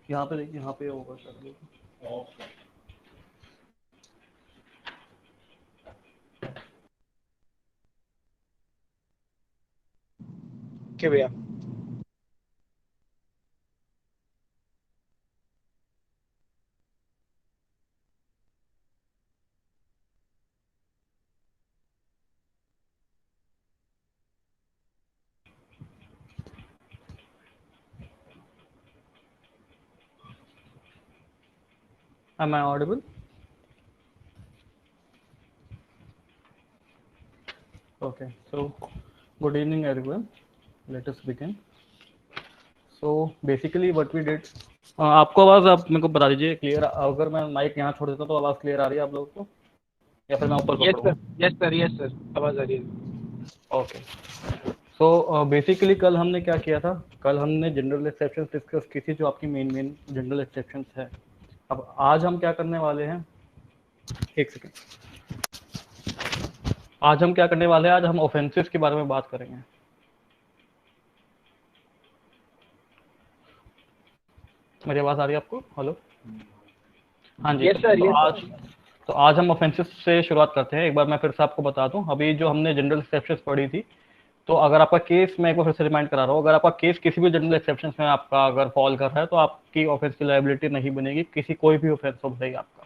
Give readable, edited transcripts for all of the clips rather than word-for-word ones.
यहाँ पे देखिए, यहाँ पे होगा शायद। क्या भैया? Am I audible? Okay, so good evening everyone. Let us begin. So basically what we did, आपको आवाज़ आप मेरे को बता दीजिए क्लियर, अगर मैं माइक यहाँ छोड़ देता हूँ तो आवाज़ क्लियर आ रही है आप लोगों को, या फिर मैं ऊपर यस पकड़ूँ? Sir, yes sir, yes sir, आवाज आ रही है। ओके, सो बेसिकली कल हमने क्या किया था, कल हमने जनरल एक्सेप्शंस डिस्कस की थी, जो आपकी मेन जनरल एक्सेप्शंस है। अब आज हम क्या करने वाले हैं, एक सेकेंड, आज हम क्या करने वाले हैं, आज हम ऑफेंसेस के बारे में बात करेंगे। मेरी आवाज़ आ रही है आपको? हेलो, हाँ जी। यस सर, तो यस आज सर। तो आज हम ऑफेंसेस से शुरुआत करते हैं। एक बार मैं फिर से आपको बता दूं, अभी जो हमने जनरल एक्सेप्शंस पढ़ी थी, तो अगर आपका केस, मैं एक बार फिर से रिमाइंड करा रहा हूँ, अगर आपका केस किसी भी जनरल एक्सेप्शंस में आपका अगर फॉल कर रहा है तो आपकी ऑफेंस की लायबिलिटी नहीं बनेगी, किसी कोई भी ऑफेंस हो भाई आपका।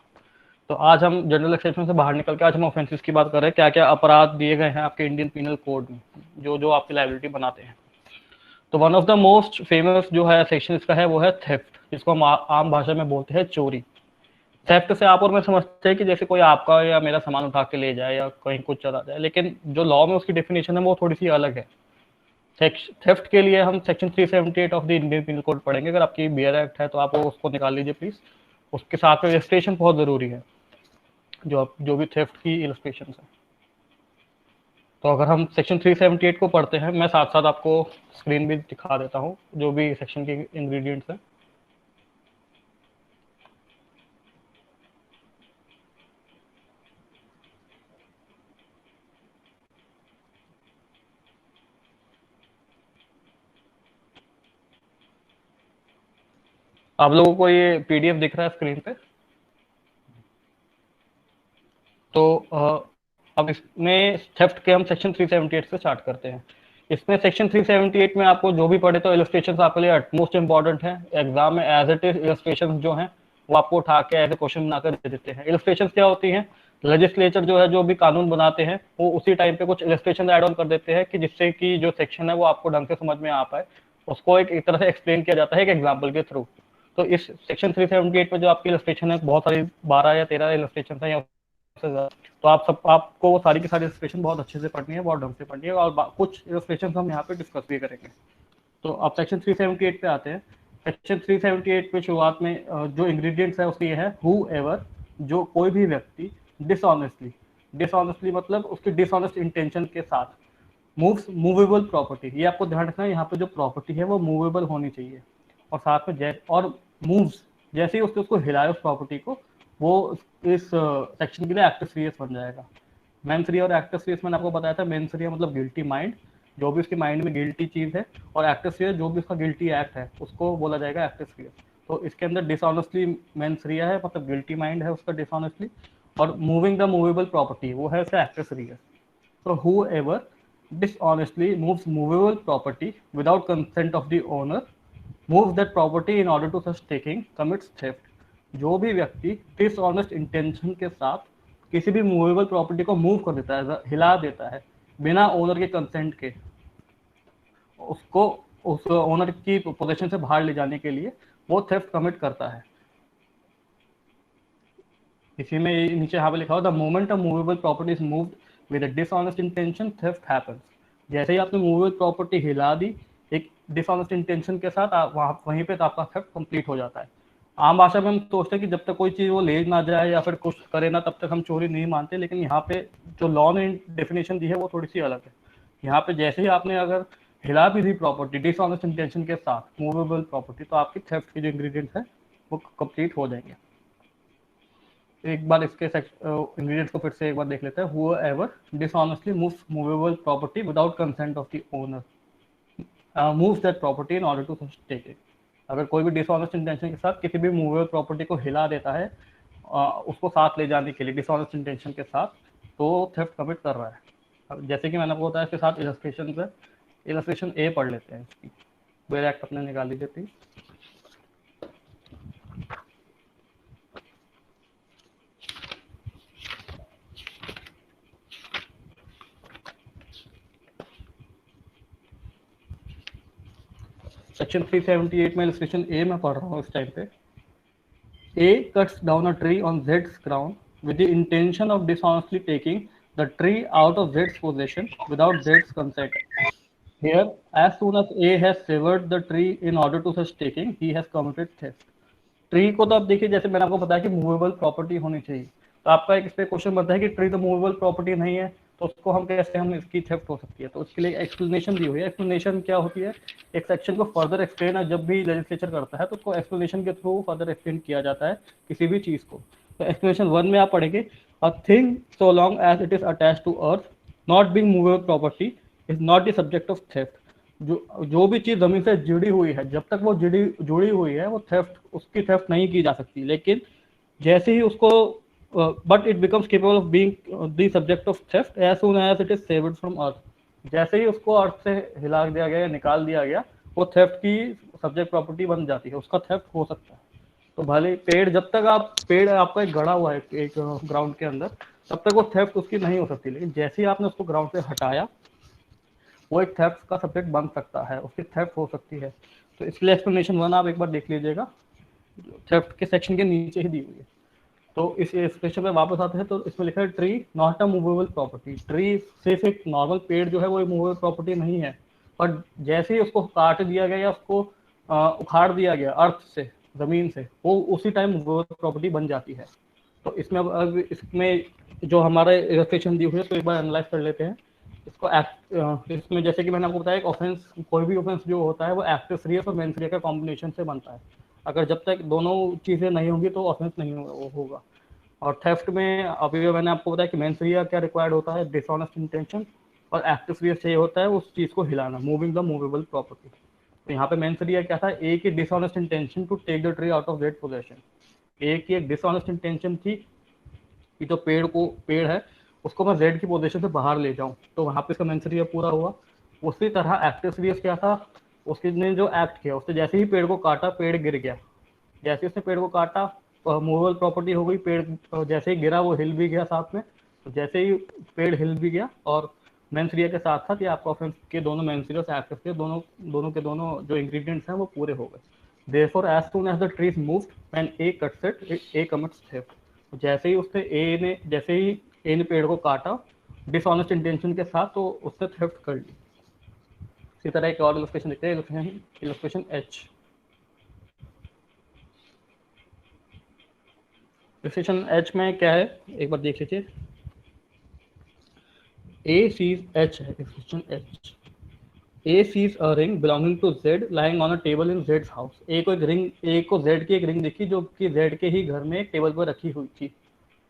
तो आज हम जनरल एक्सेप्शन से बाहर निकल के आज हम ऑफेंसेस की बात कर रहे हैं, क्या क्या अपराध दिए गए हैं आपके इंडियन पीनल कोड में जो जो आपकी लायबिलिटी बनाते हैं। तो one of the most famous जो है सेक्शन इसका है, वो है थेफ्ट, जिसको हम आम भाषा में बोलते हैं चोरी। थेफ्ट से आप और मैं समझते हैं कि जैसे कोई आपका या मेरा सामान उठा के ले जाए या कहीं कुछ चला जाए, लेकिन जो लॉ में उसकी डेफिनेशन है वो थोड़ी सी अलग है। थेफ्ट के लिए हम section 378 of the Indian penal code पढ़ेंगे। अगर आपकी बियर एक्ट है तो आप उसको निकाल लीजिए प्लीज, उसके साथ में रजिस्ट्रेशन बहुत जरूरी है, जो भी थेफ्ट की इलस्ट्रेशन है। तो अगर हम सेक्शन 378 को पढ़ते हैं, मैं साथ साथ आपको स्क्रीन भी दिखा देता हूँ जो भी सेक्शन के इंग्रेडिएंट्स हैं। आप लोगों को ये पीडीएफ दिख रहा है स्क्रीन पे? तो अब इसमें थेफ्ट के हम सेक्शन 378 से स्टार्ट करते हैं। इसमें सेक्शन 378 में आपको जो भी पढ़े, तो इलस्ट्रेशन आपके लिए मोस्ट इंपॉर्टेंट है। एग्जाम में एज इट इज इलस्ट्रेशन जो हैं वो आपको उठा के एज ए क्वेश्चन बनाकर दे देते हैं। इलस्ट्रेशन क्या होती हैं? लेजिस्लेचर जो है, जो भी कानून बनाते हैं, वो उसी टाइम पे कुछ इलस्ट्रेशन ऐड ऑन कर देते हैं कि जिससे कि जो सेक्शन है वो आपको ढंग से समझ में आ पाए। उसको एक तरह से एक्सप्लेन किया जाता है एक एग्जाम्पल के थ्रू। तो इस सेक्शन 378 में जो आपकी इलस्ट्रेशन है, बहुत सारी 12 या 13 इलस्ट्रेशन है, तो आपको वो सारी की सारी इलस्ट्रेशन बहुत अच्छे से पढ़नी है, बहुत ढंग से पढ़नी है, और कुछ इलस्ट्रेशन हम यहाँ पे डिस्कस भी करेंगे। तो अब सेक्शन 378 पे आते हैं। सेक्शन 378 पे शुरुआत में जो इंग्रेडिएंट्स है उसके ये है, हु एवर, जो कोई भी व्यक्ति डिसऑनेस्टली, डिसऑनेस्टली मतलब उसकी डिसऑनेस्ट इंटेंशन के साथ, मूव्स मूवेबल प्रॉपर्टी, ये आपको ध्यान रखना है, यहाँ पे जो प्रॉपर्टी है वो मूवेबल होनी चाहिए, और साथ में जैसे और मूव्स, जैसे ही उसको हिलाए उस प्रॉपर्टी को, वो इस सेक्शन के लिए एक्टिव सीरियस बन जाएगा। मेंस और एक्टिव सीरियस मैंने आपको बताया था। मेंस मतलब गिल्टी माइंड, जो भी उसके माइंड में गिल्टी चीज है, और एक्टिव सीरियस जो भी उसका गिल्टी एक्ट है उसको बोला जाएगा एक्टिव सीरियस। तो इसके अंदर डिसऑनेस्टली मेंस है, मतलब गिल्टी माइंड है उसका डिसऑनेस्टली, और मूविंग द मूवेबल प्रॉपर्टी वो है उसका active serious. So whoever dishonestly moves movable property without consent of the owner, moves that property in order to such taking, commits theft. जो भी व्यक्ति डिसऑनेस्ट इंटेंशन के साथ किसी भी मूवेबल प्रॉपर्टी को मूव कर देता है, हिला देता है बिना ओनर के कंसेंट के, उसको उस ओनर की पोजीशन से बाहर ले जाने के लिए, वो थेफ्ट कमिट करता है। इसी में नीचे यहाँ पे लिखा हो, the moment a movable property is moved with a dishonest intention, theft happens. जैसे ही आपने मूवेबल प्रॉपर्टी हिला दी एक डिसऑनेस्ट इंटेंशन के साथ, वहीं पे तो आपका थेफ्ट कंप्लीट हो जाता है। आम भाषा में हम सोचते हैं कि जब तक कोई चीज़ वो ले ना जाए या फिर कुछ करे ना, तब तक हम चोरी नहीं मानते, लेकिन यहाँ पे जो लॉ ने डेफिनेशन दी है वो थोड़ी सी अलग है। यहाँ पे जैसे ही आपने अगर हिला भी दी प्रॉपर्टी डिसऑनेस्ट इंटेंशन के साथ मूवेबल प्रॉपर्टी, तो आपकी थेफ्ट के जो इंग्रेडिएंट्स हैं वो कंप्लीट हो जाएंगे। एक बार इसके इंग्रेडिएंट्स को फिर से एक बार देख लेते हैं। whoever dishonestly moves movable property without consent of the owner, moves that property in order to take it. अगर कोई भी डिसऑनेस्ट इंटेंशन के साथ किसी भी मूवेबल प्रॉपर्टी को हिला देता है उसको साथ ले जाने के लिए डिसऑनेस्ट इंटेंशन के साथ, तो थेफ्ट कमिट कर रहा है। अब जैसे कि मैंने आपको बताया, इसके साथ इलस्ट्रेशन पे इलस्ट्रेशन ए पढ़ लेते हैं इसकी। वेयर एक्ट अपने निकाल लीजिए प्लीज। सेक्शन 378 में इलस्ट्रेशन ए में पढ़ रहा हूँ इस टाइम पे। A cuts down a tree on Z's ground with the intention of dishonestly taking the tree out of Z's possession without Z's consent. Here, as soon as A has severed the tree in order to such taking, he has committed theft. Tree को तो आप देखिए, जैसे मैंने आपको बताया कि movable property होनी चाहिए, तो आपका एक इस पे क्वेश्चन बनता है कि ट्री तो मूवेबल प्रॉपर्टी नहीं है, तो उसको हम कैसे, हम इसकी थेफ्ट हो सकती है। तो उसके लिए एक्सप्लेनेशन दी हुई है। एक्सप्लेनेशन क्या होती है, एक सेक्शन को फर्दर एक्सप्लेन जब भी लेजिस्लेचर करता है तो उसको एक्सप्लेनेशन के थ्रू फर्दर एक्सप्लेन किया जाता है किसी भी चीज को। तो एक्सप्लेनेशन 1 में आप पढ़ेंगे, a thing so long as it is attached to earth not being movable property is not the subject of theft. जो भी चीज जमीन से जुड़ी हुई है, जब तक वो जुड़ी हुई है, वो थेफ्ट, उसकी थेफ्ट नहीं की जा सकती। लेकिन जैसे ही उसको but it becomes capable of being the subject of theft as soon as it is severed from earth. जैसे ही उसको अर्थ से हिला दिया गया या निकाल दिया गया, वो थेफ्ट की सब्जेक्ट प्रॉपर्टी बन जाती है, उसका थेफ्ट हो सकता है। तो भले पेड़, जब तक आप पेड़ आपका एक गड़ा हुआ है एक ग्राउंड के अंदर, तब तक वो थेफ्ट उसकी नहीं हो सकती। लेकिन जैसे ही आपने उसको ग्राउंड से हटाया, वो एक थेफ्ट का सब्जेक्ट बन सकता है, उसकी थेफ्ट हो सकती है। तो इसलिए एक्सप्लेनेशन 1 आप एक बार देख लीजिएगा, थेफ्ट के सेक्शन के नीचे ही दी हुई है। तो इस एक्सप्रेशन में वापस आते हैं, तो इसमें लिखा है tree not a movable property. Tree सिर्फ एक नॉर्मल पेड़ जो है वो मूवेबल प्रॉपर्टी नहीं है, पर जैसे ही उसको काट दिया गया या उसको उखाड़ दिया गया अर्थ से, जमीन से, वो उसी टाइम मूवेबल प्रॉपर्टी बन जाती है। तो इसमें अब इसमें जो हमारा इलस्ट्रेशन दी हुई है, तो एक बार एनालाइज कर लेते हैं इसको। इसमें जैसे कि मैंने आपको बताया, एक ऑफेंस, कोई भी ऑफेंस जो होता है वो एक्टिव सीरियस और मेन सीरियस का कॉम्बिनेशन से बनता है। अगर जब तक दोनों चीज़ें नहीं होंगी तो ऑफेंस नहीं होगा। और थेफ्ट में अभी मैंने आपको बताया कि मेन सीरिया क्या रिक्वायर्ड होता है, डिसऑनेस्ट इंटेंशन, और एक्टिव सीरियस चाहिए होता है उस चीज़ को हिलाना, मूविंग द मूवेबल प्रॉपर्टी। तो यहाँ पे मेन सीरिया क्या था, ए की dishonest intention to take the tree out of Z possession. A की एक डिसऑनेस्ट इंटेंशन थी कि जो पेड़ है उसको मैं जेड की पोजीशन से बाहर ले जाऊं, तो वहां पे इसका मेन सीरिया पूरा हुआ। उसी तरह एक्टिव सीरियस क्या था, उसने जो एक्ट किया, उसने जैसे ही पेड़ को काटा, पेड़ गिर गया। जैसे उसने पेड़ को काटा, मूवेबल प्रॉपर्टी हो गई, पेड़ जैसे ही गिरा वो हिल भी गया साथ में। तो जैसे ही पेड़ हिल भी गया, और मेन सीरिया के साथ साथ ये आपका ऑफेंस के दोनों मेन सीरिया एक्टिव सीरिया दोनों जो इंग्रेडिएंट्स हैं वो पूरे हो गए। Therefore, as soon as the tree is moved, when A cuts it, A commits theft. जैसे ही ए ने पेड़ को काटा डिसऑनेस्ट इंटेंशन के साथ, तो उसने थेफ्ट कर ली। इसी तरह एक और इलस्ट्रेशन देखते हैं, इलस्ट्रेशन एच। इलस्ट्रेशन एच में क्या है, एक बार देख लीजिए। ए सीज एच है, illustration H. A sees a ring belonging to Z lying on a table in Z's house. A को Z की एक रिंग दिखी जो कि Z के ही घर में एक टेबल पर रखी हुई थी।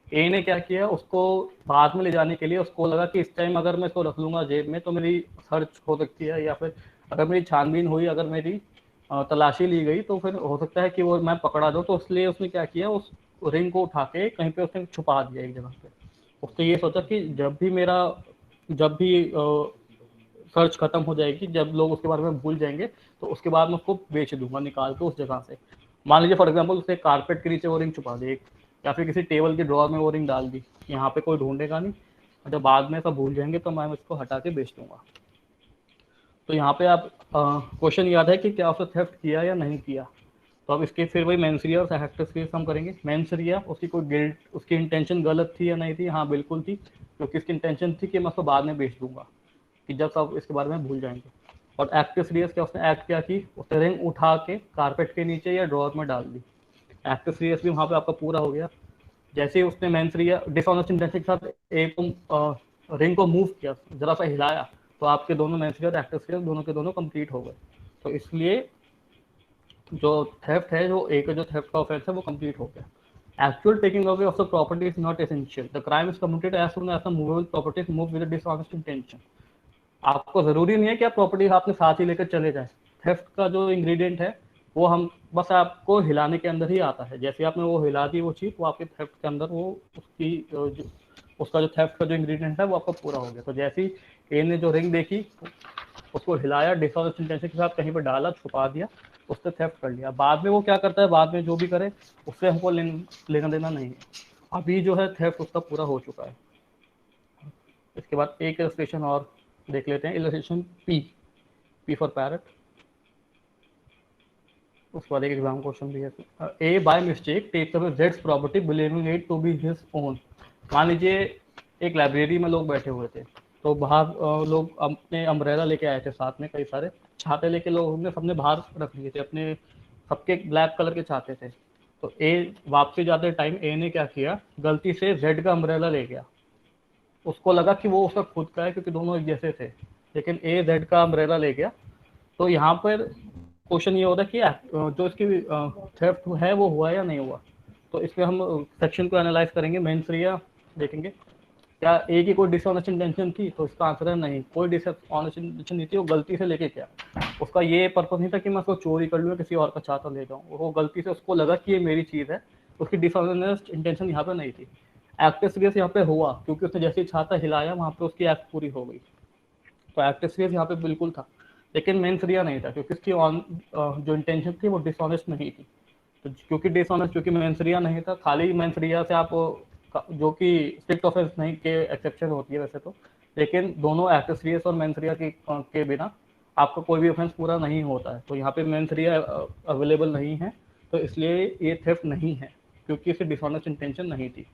A ने क्या किया, उसको बाद में ले जाने के लिए उसको लगा कि इस टाइम अगर मैं इसको रख लूंगा जेब में तो मेरी सर्च हो सकती है, या फिर अगर मेरी छानबीन हुई, अगर मेरी तलाशी ली गई तो फिर हो सकता है कि वो मैं पकड़ा दूँ। तो इसलिए उसने क्या किया, उस रिंग को उठा के कहीं पे उसने छुपा दिया एक जगह पे। उसने ये सोचा कि जब भी सर्च खत्म हो जाएगी, जब लोग उसके बारे में भूल जाएंगे, तो उसके बाद मैं उसको बेच दूंगा निकाल के उस जगह से। मान लीजिए फॉर एग्जांपल उसने कारपेट के नीचे वो रिंग छुपा दी, या फिर किसी टेबल के ड्रॉअर में वो रिंग डाल दी, यहाँ पे कोई ढूंढेगा नहीं, और जब बाद में सब भूल जाएंगे तो मैं इसको हटा के बेच दूंगा। तो यहाँ पे आप क्वेश्चन याद है कि क्या उसने थेफ्ट किया या नहीं किया। तो अब इसके फिर वही मेंसरिया और एक्टिव सीरियस हम करेंगे। मेंसरिया, उसकी कोई गिल्ट, उसकी इंटेंशन गलत थी या नहीं थी, हाँ बिल्कुल थी, क्योंकि इसकी इंटेंशन थी कि मैं उसको बाद में बेच दूंगा, कि जब सब इसके बारे में भूल जाएंगे। और एक्टिव सीरियस क्या, उसने एक्ट क्या की, उसने रिंग उठा के कारपेट के नीचे या ड्रॉअर में डाल दी। एक्टिव सीरियस भी वहाँ पे आपका पूरा हो गया। जैसे ही उसने मेंसरिया डिसऑनेस्ट इंटेंशन के साथ एक रिंग को मूव किया, जरा सा हिलाया, तो आपके दोनों मेंसरिया और एक्टिव सीरियस दोनों के दोनों कंप्लीट हो गए। तो इसलिए जो थेफ्ट है, जो एक जो थेफ्ट का ऑफेंस है वो कंप्लीट हो गया। Actual taking away of the property is not essential, the crime is committed as soon as the movable property is moved with dishonest intention. आपको जरूरी नहीं है कि आप प्रॉपर्टी आपने साथ ही लेकर चले जाए। थेफ्ट का जो इंग्रेडिएंट है वो हम बस आपको हिलाने के अंदर ही आता है। जैसे आपने वो हिला दी वो चीज़, वो आपके थेफ्ट के अंदर वो उसकी उसका जो थेफ्ट का जो इंग्रेडिएंट है वो आपका पूरा हो गया। तो जैसे ही ए ने जो रिंग देखी, उसको हिलाया, डिसऑनेस्ट इंटेंशन के साथ कहीं पर डाला, छुपा दिया, उससे थेफ्ट कर लिया। बाद में वो क्या करता है, बाद में जो भी करे उससे हमको लेना देना नहीं है। अभी जो है थेफ्ट उसका पूरा हो चुका है। इसके बाद एक इलस्ट्रेशन और देख लेते हैं, इलस्ट्रेशन पी फॉर पैरट। उसके बाद एक एग्जाम क्वेश्चन भी है। A by mistake takes away जेड्स property believing it to be his own. मान लीजिए एक लाइब्रेरी में लोग बैठे हुए थे, तो बाहर लोग अपने अम्ब्रेला लेके आए थे, साथ में कई सारे छाते लेके लोग ने सबने बाहर रख लिए थे अपने, सबके ब्लैक कलर के छाते थे। तो ए वापसी जाते टाइम ए ने क्या किया, गलती से जेड का अम्ब्रेला ले गया। उसको लगा कि वो उसका खुद का है क्योंकि दोनों एक जैसे थे, लेकिन ए जेड का अम्ब्रेला ले गया। तो यहाँ पर क्वेश्चन ये होता है कि जो इसकी थेफ्ट है वो हुआ या नहीं हुआ। तो इसमें हम सेक्शन को एनालाइज करेंगे, मेंस रिया देखेंगे क्या ए की कोई डिसऑनेस्ट इंटेंशन थी, तो इसका आंसर है नहीं, कोई डिसऑनेस्ट इंटेंशन नहीं थी। वो गलती से लेके क्या, उसका ये पर्पज नहीं था कि मैं उसको चोरी कर लूँ, किसी और का छाता ले जाऊँ। वो गलती से उसको लगा कि ये मेरी चीज़ है, उसकी डिसऑनेस्ट इंटेंशन यहाँ पे नहीं थी। एक्टिव सीरियस यहाँ पे हुआ क्योंकि उसने जैसे ही छाता हिलाया वहाँ पे उसकी एक्ट पूरी हो गई। तो एक्टिव सीरियस यहाँ पे बिल्कुल था, लेकिन मेंस रिया नहीं था क्योंकि उसकी जो इंटेंशन थी वो डिसऑनेस्ट नहीं थी। तो क्योंकि डिसऑनेस्ट, क्योंकि मेंस रिया नहीं था, खाली मेंस रिया से आप जो कि स्ट्रिक्ट ऑफेंस नहीं के एक्सेप्शन होती है वैसे तो, लेकिन दोनों एक्टिव सीरियस और मेंस रिया के बिना आपका कोई भी ऑफेंस पूरा नहीं होता है। तो यहाँ पे मेंस रिया अवेलेबल नहीं है, तो इसलिए ये थेफ्ट नहीं है क्योंकि इसे डिसऑनेस्ट इंटेंशन नहीं थी।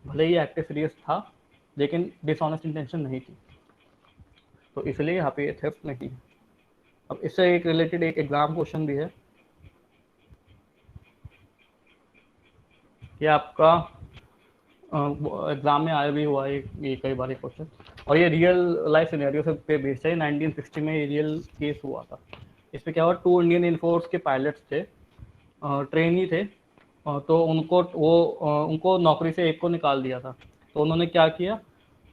भले ही एक्टिव सीरियस था लेकिन डिसऑनेस्ट इंटेंशन नहीं थी, तो इसलिए यहाँ पे ये थेफ्ट नहीं है। अब इससे एक रिलेटेड एक एग्जाम क्वेश्चन भी है, ये आपका एग्जाम में आया भी हुआ है ये कई बार क्वेश्चन, और ये रियल लाइफ सिनेरियो से पे बेस्ड है। 1960 में ये रियल केस हुआ था। इसमें क्या हुआ, 2 इंडियन एयरफोर्स के पायलट्स थे, ट्रेनी थे, तो उनको नौकरी से एक को निकाल दिया था। तो उन्होंने क्या किया,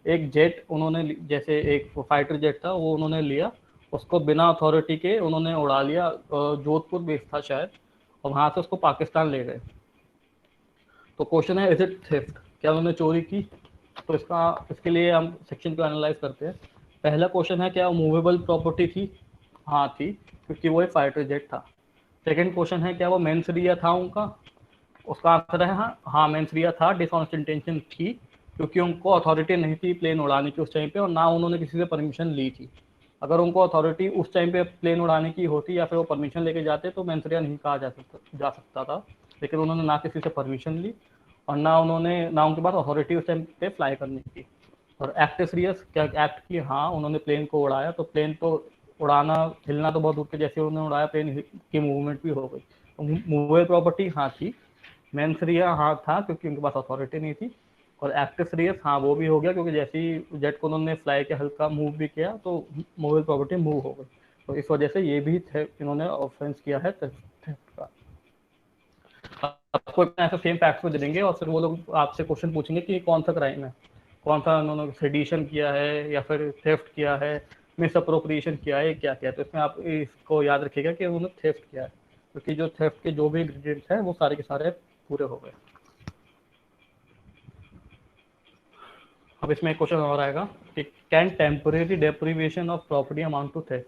एक जेट उन्होंने जैसे एक फाइटर जेट था वो उन्होंने लिया, उसको बिना अथॉरिटी के उन्होंने उड़ा लिया, जोधपुर बेस था शायद, और वहाँ से उसको पाकिस्तान ले गए। तो क्वेश्चन है, इज इट थेफ्ट, क्या उन्होंने चोरी की। तो इसके लिए हम सेक्शन को एनालाइज करते हैं। पहला क्वेश्चन है, क्या मूवेबल प्रॉपर्टी थी। हाँ थी, क्योंकि वो एक फाइटर जेट था। सेकंड क्वेश्चन है, क्या वो मेंस रिया था उनका। उसका आंसर है हाँ मेंस रिया था, डिसऑनेस्ट इंटेंशन थी क्योंकि उनको अथॉरिटी नहीं थी प्लेन उड़ाने की उस टाइम पे, और ना उन्होंने किसी से परमिशन ली थी। अगर उनको अथॉरिटी उस टाइम पे प्लेन उड़ाने की होती या फिर वो परमिशन लेके जाते तो मेंस रिया नहीं कहा जा सकता था। लेकिन उन्होंने ना किसी से परमिशन ली और ना उनके पास अथॉरिटी उस टाइम पे फ्लाई करने की। और एक्ट सीरियस क्या एक्ट की, हाँ उन्होंने प्लेन को उड़ाया, तो प्लेन तो उड़ाना हिलना तो बहुत दूर के, जैसे उन्होंने उड़ाया प्लेन की मूवमेंट भी हो गई। तो मूवेबल प्रॉपर्टी हाँ थी, मेंस रिया हाँ था क्योंकि उनके पास अथॉरिटी नहीं थी, और एक्टिव सीरियस हाँ वो भी हो गया क्योंकि जैसे ही जेट को उन्होंने फ्लाई के हल्का मूव भी किया तो मूवेबल प्रॉपर्टी मूव हो गई। तो इस वजह से ये भी इन्होंने ऑफेंस किया है थेफ्ट का। आपको ऐसा सेम फैक्ट को दे देंगे और फिर वो लोग आपसे क्वेश्चन पूछेंगे कि कौन सा क्राइम है, कौन सा उन्होंने सेडिशन किया है या फिर थेफ्ट किया है, मिस अप्रोप्रिएशन किया है, क्या किया। तो इसमें आप इसको याद रखिएगा कि उन्होंने थेफ्ट किया है, क्योंकि जो थेफ्ट के जो भी इंग्रेडिएंट्स हैं वो सारे के सारे पूरे हो गए। अब इसमें एक क्वेश्चन और आएगा कि can temporary deprivation of property amount to theft.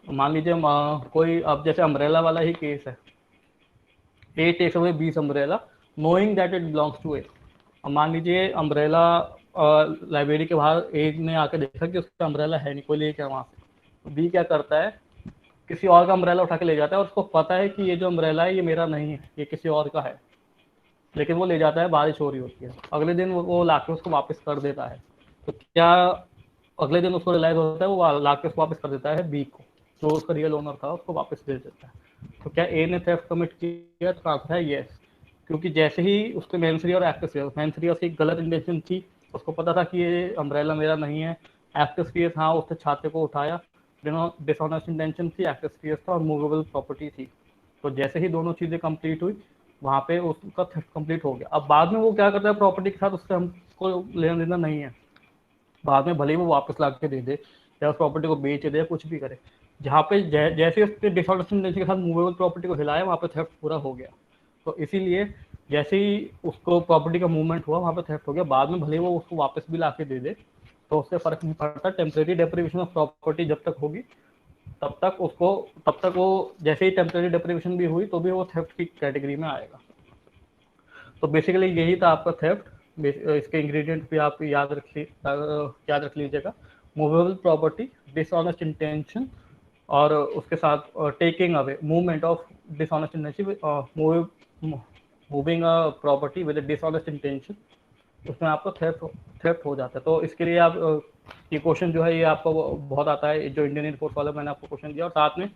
मान लीजिए कोई, अब जैसे अम्ब्रेला वाला ही केस है, A takes away B's umbrella knowing that it belongs to A. अब मान लीजिए अम्ब्रेला लाइब्रेरी के बाहर ए ने आके देखा कि उसका अम्ब्रेला है नहीं, कोई ले क्या वहाँ से। बी क्या करता है, किसी और का अम्ब्रेला उठा के ले जाता है, और उसको पता है कि ये जो अम्ब्रेला है ये मेरा नहीं है, ये किसी और का है, लेकिन वो ले जाता है, बारिश हो रही होती है, अगले दिन वो लाके उसको वापस कर देता है। तो क्या अगले दिन उसको रियलाइज होता है, वो लाके उसको वापस कर देता है बी को, जो उसका रियल ओनर था उसको वापस दे देता है। तो क्या ए ने थेफ्ट कमिट किया, तो आंसर है यस, क्योंकि जैसे ही उसके मेंसरी और एक्टिव उसकी गलत इंटेंशन थी, उसको पता था कि ये अम्ब्रेला मेरा नहीं है। एक्टिव हाँ उसने छाते को उठाया, डिसऑनेस्ट इंटेंशन थी, एक्टिव था और मूवेबल प्रॉपर्टी थी। तो जैसे ही दोनों चीज़ें कंप्लीट हुई वहाँ पे उसका थेफ्ट कंप्लीट हो गया। अब बाद में वो क्या करता है प्रॉपर्टी के साथ, उससे हमको लेना देना नहीं है। बाद में भले ही वो वापस ला के दे दे या उस प्रॉपर्टी को बेच दे या कुछ भी करे, जहाँ पे जैसे उसके डिसऑनेस्ट इंटेंशन के साथ मूवेबल प्रॉपर्टी को हिलाया वहाँ पे थेफ्ट पूरा हो गया। तो इसीलिए जैसे ही उसको प्रॉपर्टी का मूवमेंट हुआ वहाँ पे थेफ्ट हो गया। बाद में भले वो उसको वापस भी ला के दे दे तो उससे फर्क नहीं पड़ता। टेम्परेरी डेप्रिवेशन ऑफ प्रॉपर्टी जब तक होगी तब तक वो जैसे ही टेम्परेरी डेप्रिवेशन भी हुई तो भी वो थेफ्ट की कैटेगरी में आएगा। तो बेसिकली यही था आपका थेफ्ट। इसके इंग्रेडिएंट भी आप याद रख लीजिएगा। मूवेबल प्रॉपर्टी, डिसऑनेस्ट इंटेंशन और उसके साथ taking away, movement of dishonest intention, moving a property with dishonest intention, उसमें आपको थेफ्ट हो जाता है। तो इसके लिए आप ये क्वेश्चन जो है ये आपको बहुत आता है, जो इंडियन एयरफोर्स वाला मैंने आपको क्वेश्चन दिया। और साथ में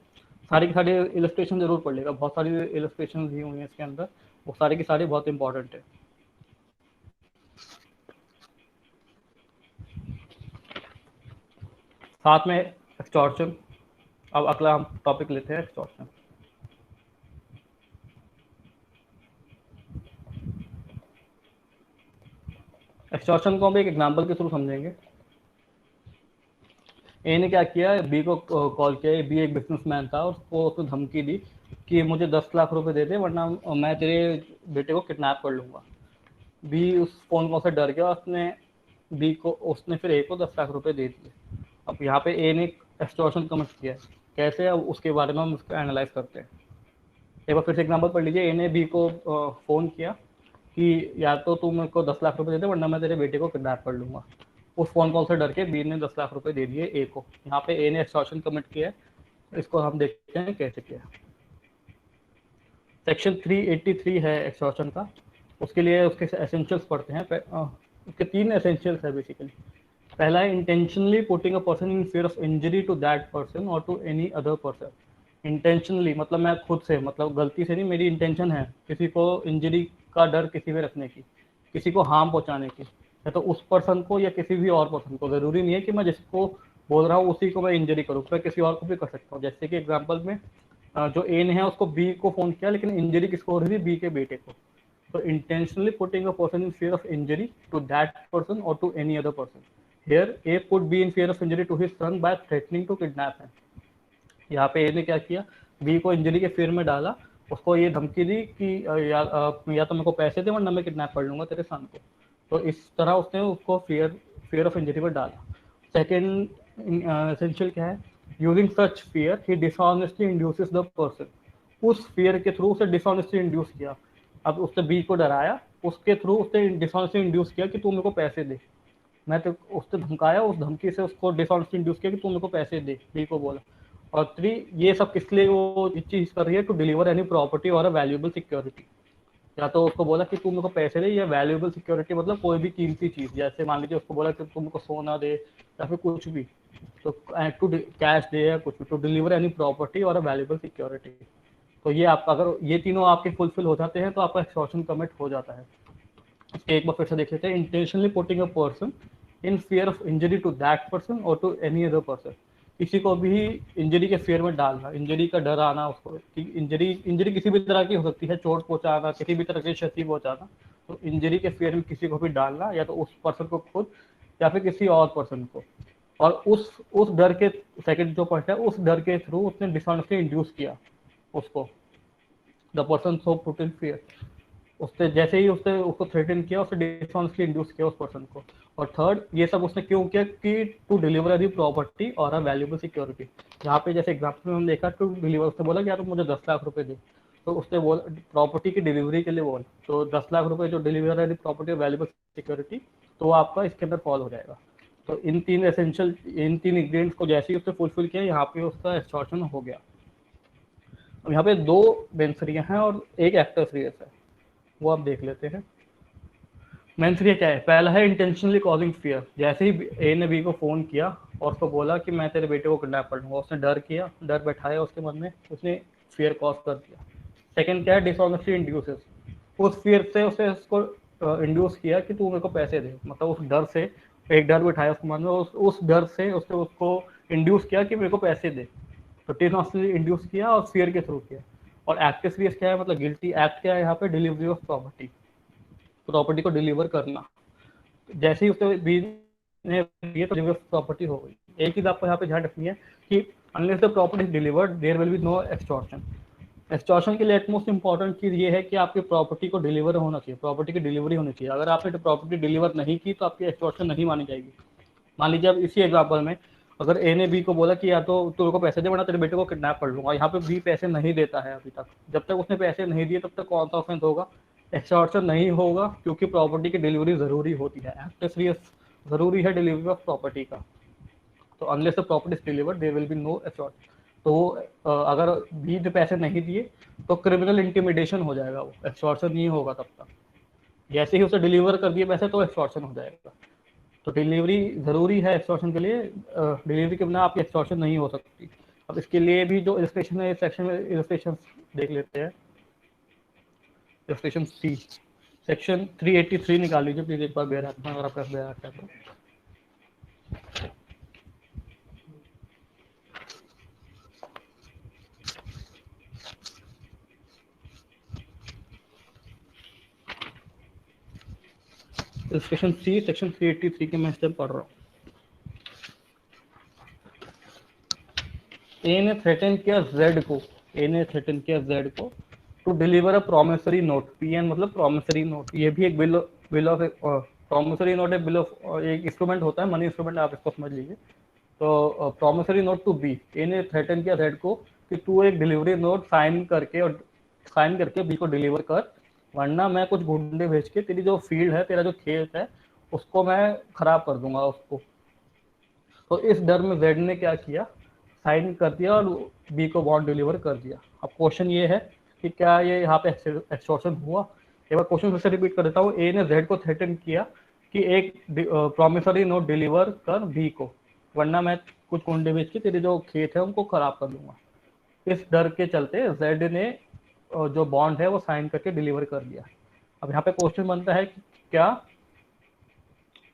सारी की सारी इलस्ट्रेशन जरूर पढ़ लेगा, बहुत सारी इलस्ट्रेशन दी हुई हैं इसके अंदर, वो सारी की सारी बहुत इंपॉर्टेंट है। साथ में एक्सटॉर्शन। अब अगला हम टॉपिक लेते हैं एक्सटॉर्शन। एक्सटॉर्शन को हम एक एग्जांपल के थ्रू समझेंगे। ए ने क्या किया, बी को कॉल किया। बी एक बिजनेसमैन था, उसको उसने धमकी दी कि मुझे 10 लाख रुपए दे दे वरना मैं तेरे बेटे को किडनैप कर लूंगा। बी उस फोन कॉल से डर गया, उसने फिर ए को 10 लाख रुपए दे दिए। अब यहाँ पे ए ने एक्सटॉर्शन कमिट किया है। कैसे, अब उसके बारे में हम उसको एनालाइज करते हैं। एक बार फिर से एग्जांपल पढ़ लीजिए। ए ने बी को फोन किया कि या तो तू मेरे को 10 लाख रुपए दे दे वरना मैं तेरे बेटे को किडनैप कर लूंगा। उस फोन कॉल से डर के बी ने 10 लाख रुपए दे दिए ए को। यहाँ पे ए ने एक्सटॉर्शन कमिट किया है। इसको हम देखते हैं कैसे किया। सेक्शन 383 है एक्सटॉर्शन का। उसके लिए उसके एसेंशियल्स पढ़ते हैं। उसके 3 एसेंशियल्स है बेसिकली। पहला है intentionally putting a person in fear of injury to that person और to any other person. Intentionally मतलब मैं खुद से, मतलब गलती से नहीं, मेरी इंटेंशन है किसी को इंजरी का डर किसी में रखने की, किसी को हार्म पहुंचाने की, या तो उस पर्सन को या किसी भी और पर्सन को। जरूरी नहीं है कि मैं जिसको बोल रहा हूँ उसी को मैं इंजरी करूँ, मैं किसी और को भी कर सकता हूँ। जैसे कि एग्जाम्पल में जो ए ने है उसको बी को फोन किया, लेकिन इंजरी किसको हो रही थी, बी के बेटे को। तो intentionally putting a person in fear of injury to that person और to any other person. Here A could be in fear of injury to his son by threatening to kidnap him. यहाँ पे ए ने क्या किया, B को injury के fair में डाला, उसको ये धमकी दी कि या तो मेरे को पैसे दे वरना मैं किडनैप कर लूंगा तेरे सन को। तो इस तरह उसने उसको फियर ऑफ इंजरी पर डाला। सेकेंड एसेंशियल क्या है, using such fear he dishonestly induces the person. उस फियर के थ्रू उसे डिसऑनेस्टली इंड्यूस किया। अब उसने बी को डराया, उसके थ्रू उसने डिसऑनेस्टली इंड्यूस किया कि तू मेरे को पैसे दे। मैं तो उसने धमकाया, उस धमकी से उसको डिसऑनेस्टली इंड्यूस किया कि तू मेरे को पैसे दे, बी को बोला। और 3, ये सब किस लिए वो चीज कर रही है, टू डिलीवर एनी प्रॉपर्टी और अ वैल्यूएबल सिक्योरिटी। या तो उसको बोला कि तू मेरे को पैसे दे, या वैल्यूएबल सिक्योरिटी मतलब कोई भी कीमती चीज, जैसे मान लीजिए उसको बोला कि तू मेरे को सोना दे या फिर कुछ भी, तो टू कैश दे या कुछ भी, टू डिलीवर एनी प्रॉपर्टी और अ वैल्यूएबल सिक्योरिटी। तो ये आप अगर ये तीनों आपके फुलफिल हो जाते हैं तो आपका एक्सटॉर्शन कमिट हो जाता है। एक बार फिर से देख लेते हैं। Intentionally putting a person in fear of injury to that person और टू एनी अदर पर्सन। किसी को भी इंजरी के फेयर में डालना, इंजरी का डर आना उसको, इंजरी किसी भी तरह की हो सकती है, चोट पहुंचाना, किसी भी तरह की क्षति पहुंचाना। तो इंजरी के फेयर में किसी को भी डालना, या तो उस पर्सन को खुद या फिर किसी और पर्सन को। और उस डर के, सेकंड जो पॉइंट है, उस डर के थ्रू उसने डिसऑनेस्टली इंड्यूस किया उसको, the person so put in fear. उसने जैसे ही उसने उसको थ्रेटन किया, उसने डिसऑनेस्टली इंड्यूस किया उस पर्सन को। और थर्ड, ये सब उसने क्यों किया कि टू डिलीवर दी प्रॉपर्टी और अ वैल्यूएबल सिक्योरिटी। यहाँ पे जैसे एग्जाम्पल में हम देखा, टू डिलीवर, उसने बोला कि यार मुझे 10 लाख रुपए दे, तो उसने बोला प्रॉपर्टी की डिलीवरी के लिए बोला, तो 10 लाख रुपए जो डिलीवर दी प्रॉपर्टी और वैल्यूएबल सिक्योरिटी, तो वो आपका इसके अंदर फॉल हो जाएगा। तो इन 3 इंग्रेडिएंट्स को जैसे ही उसने फुलफिल किया, यहाँ पे उसका एक्सटॉर्शन हो गया। अब यहाँ पे 2 बेनिफिशियरी हैं और एक एक्टर सीरियस है, वो आप देख लेते हैं। मेन 3 क्या है, पहला है इंटेंशनली कॉजिंग फियर। जैसे ही ए ने बी को फोन किया और उसको बोला कि मैं तेरे बेटे को किडनैप कर लूंगा, उसने डर किया, डर बैठाया उसके मन में, उसने फियर कॉज कर दिया। सेकंड क्या है, डिसऑनेस्टली इंड्यूसेस। उस फियर से उसको इंड्यूस किया कि तू मेरे को पैसे दे, मतलब उस डर से एक डर बैठाया उसके मन में, उस डर से उसने उसको इंड्यूस किया कि मेरे को पैसे दे। तो डिसऑनेस्टली इंड्यूस किया और फियर के थ्रू किया। और एक्टिव सीरियस क्या है, मतलब गिल्टी एक्ट क्या है यहाँ पे, डिलीवरी ऑफ प्रॉपर्टी को डिलीवर करना। जैसे ही उसने बी ने दिए तो डिलीवरी ऑफ प्रॉपर्टी हो गई। एक चीज आपको यहाँ पे ध्यान रखनी है कि unless the property is delivered there will be no extortion. Extortion के लिए एटमोस्ट इंपॉर्टेंट चीज ये है कि आपकी प्रॉपर्टी को डिलीवर होना चाहिए, प्रॉपर्टी की डिलीवरी होनी चाहिए। अगर आपने प्रॉपर्टी डिलीवर नहीं की तो आपकी एक्सटॉर्शन नहीं मानी जाएगी। मान लीजिए अब इसी एग्जाम्पल में अगर ए ने बी को बोला कि या तो तेरे को पैसे दे वरना तेरे बेटे को किडनैप कर लूंगा, यहाँ पे बी पैसे नहीं देता है अभी तक, जब तक उसने पैसे नहीं दिए तब तक कौन सा ऑफेंस होगा, एक्सटॉर्शन नहीं होगा, क्योंकि प्रॉपर्टी की डिलीवरी जरूरी होती है, एक्ट जरूरी है डिलीवरी ऑफ प्रॉपर्टी का। तो unless the property is delivered there will be no extortion. तो अगर बी ने पैसे नहीं दिए तो क्रिमिनल इंटिमिडेशन हो जाएगा, वो एक्सटॉर्शन नहीं होगा तब तक। जैसे ही उसे डिलीवर कर दिए पैसे तो एक्सटॉर्शन हो जाएगा। तो डिलीवरी जरूरी है एक्सटॉर्शन के लिए, डिलीवरी के बिना आपकी एक्सटॉर्शन नहीं हो सकती। अब इसके लिए भी जो इलस्ट्रेशन है, इस सेक्शन में इलस्ट्रेशन देख लेते हैं। इलस्ट्रेशन सी सेक्शन 383 निकाल लीजिए प्लीज एक बार, बेयर रखना अगर आपका बेयर रखा है तो। इलस्ट्रेशन सी सेक्शन 383 के मैं स्टेप पढ़ रहा हूँ। ए ने थ्रेटन किया जेड को, ए ने थ्रेटन किया जेड को to deliver a promissory note, PN मतलब प्रोमिसरी नोट, ये भी एक बिल ऑफ प्रोमिसरी नोट है, बिल ऑफ एक इंस्ट्रूमेंट होता है, मनी इंस्ट्रूमेंट, आप इसको समझ लीजिए। तो promissory note to be, A ने थ्रेटन किया जेड को कि तू एक डिलीवरी नोट साइन करके बी को डिलीवर कर, वरना मैं कुछ गुंडे भेज के तेरी जो फील्ड है, तेरा जो खेत है, उसको मैं खराब कर दूंगा उसको। तो इस डर में जेड ने क्या किया, साइन कर दिया और बी को बॉन्ड डिलीवर कर दिया। अब क्वेश्चन ये है कि क्या ये यहाँ पे एक्सटॉर्शन हुआ। एक बार क्वेश्चन फिर से रिपीट कर देता हूँ। ए ने जेड को थ्रेटन किया कि एक प्रॉमिसरी नोट डिलीवर कर बी को, वरना मैं कुछ कुंडे बेच के तेरे जो खेत है उनको खराब कर दूंगा। इस डर के चलते जेड ने जो बॉन्ड है वो साइन करके डिलीवर कर दिया। अब यहाँ पे क्वेश्चन बनता है कि क्या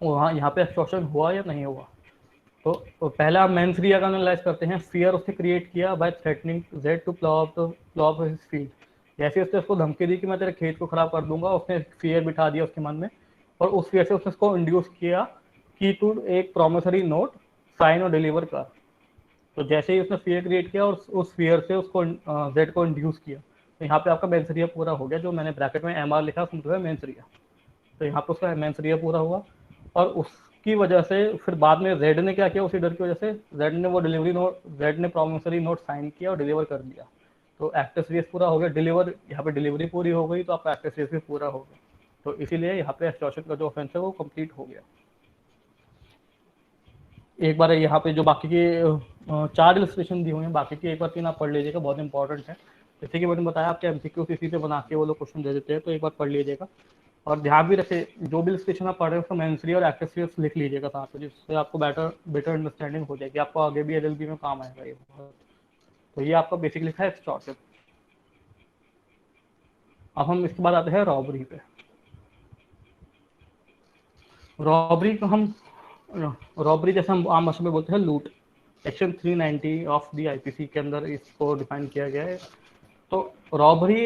वहाँ यहाँ पे एक्सटॉर्शन हुआ या नहीं हुआ। तो पहला हम मेंस रिया का एनालाइज करते हैं। फियर उसने क्रिएट किया by threatening Z to plough his field. जैसे उसने उसको धमकी दी कि मैं तेरे खेत को खराब कर दूंगा, उसने फियर बिठा दिया उसके मन में, और उस फियर से उसने उसको इंड्यूस किया कि तू एक प्रोमिसरी नोट साइन और डिलीवर कर। तो जैसे ही उसने फियर क्रिएट किया और उस फियर से उसको जेड को इंड्यूस किया, तो यहाँ पे आपका मेंस रिया पूरा हो गया। जो मैंने ब्रैकेट में एम आर लिखा उसमें है मेंस रिया, तो यहाँ पे उसका मेंस रिया पूरा हुआ। और उसकी वजह से फिर बाद में जेड ने क्या किया, उसी डर की वजह से जेड ने वो डिलीवरी नोट, जेड ने प्रॉमिसरी नोट साइन किया और डिलीवर कर दिया। तो एक्टिव सीरियस पूरा हो गया, डिलीवर यहाँ पे डिलीवरी पूरी हो गई, तो आपका एक्टिव सीरियस भी पूरा हो गया। तो इसीलिए यहाँ पे एक्सटॉर्शन का जो ऑफेंस है वो कंप्लीट हो गया। एक बार यहाँ पे जो बाकी के 4 इलस्ट्रेशन दी हुई हैं, बाकी की एक बार 3 आप पढ़ लीजिएगा, बहुत इंपॉर्टेंट है। जैसे कि मैंने बताया आपके एमसीक्यू इसी पे बना के वो लोग क्वेश्चन दे देते हैं, तो एक बार पढ़ लीजिएगा। और ध्यान भी रखे जो भी इलस्ट्रेशन आप पढ़ रहे हो उसका मेंस रिया और एक्टिव सीरियस लिख लीजिएगा साथ में, जिससे आपको बेटर अंडरस्टैंडिंग हो जाएगी, आपको आगे भी एलएलबी में काम आएगा ये। तो ये आपका बेसिक लिखा है एक्सटॉर्शन। अब हम इसके बाद आते हैं रॉबरी पे। रॉबरी को हम रॉबरी जैसे हम आम भाषा में बोलते हैं लूट, सेक्शन 390 ऑफ द आईपीसी के अंदर इसको डिफाइन किया गया है। तो रॉबरी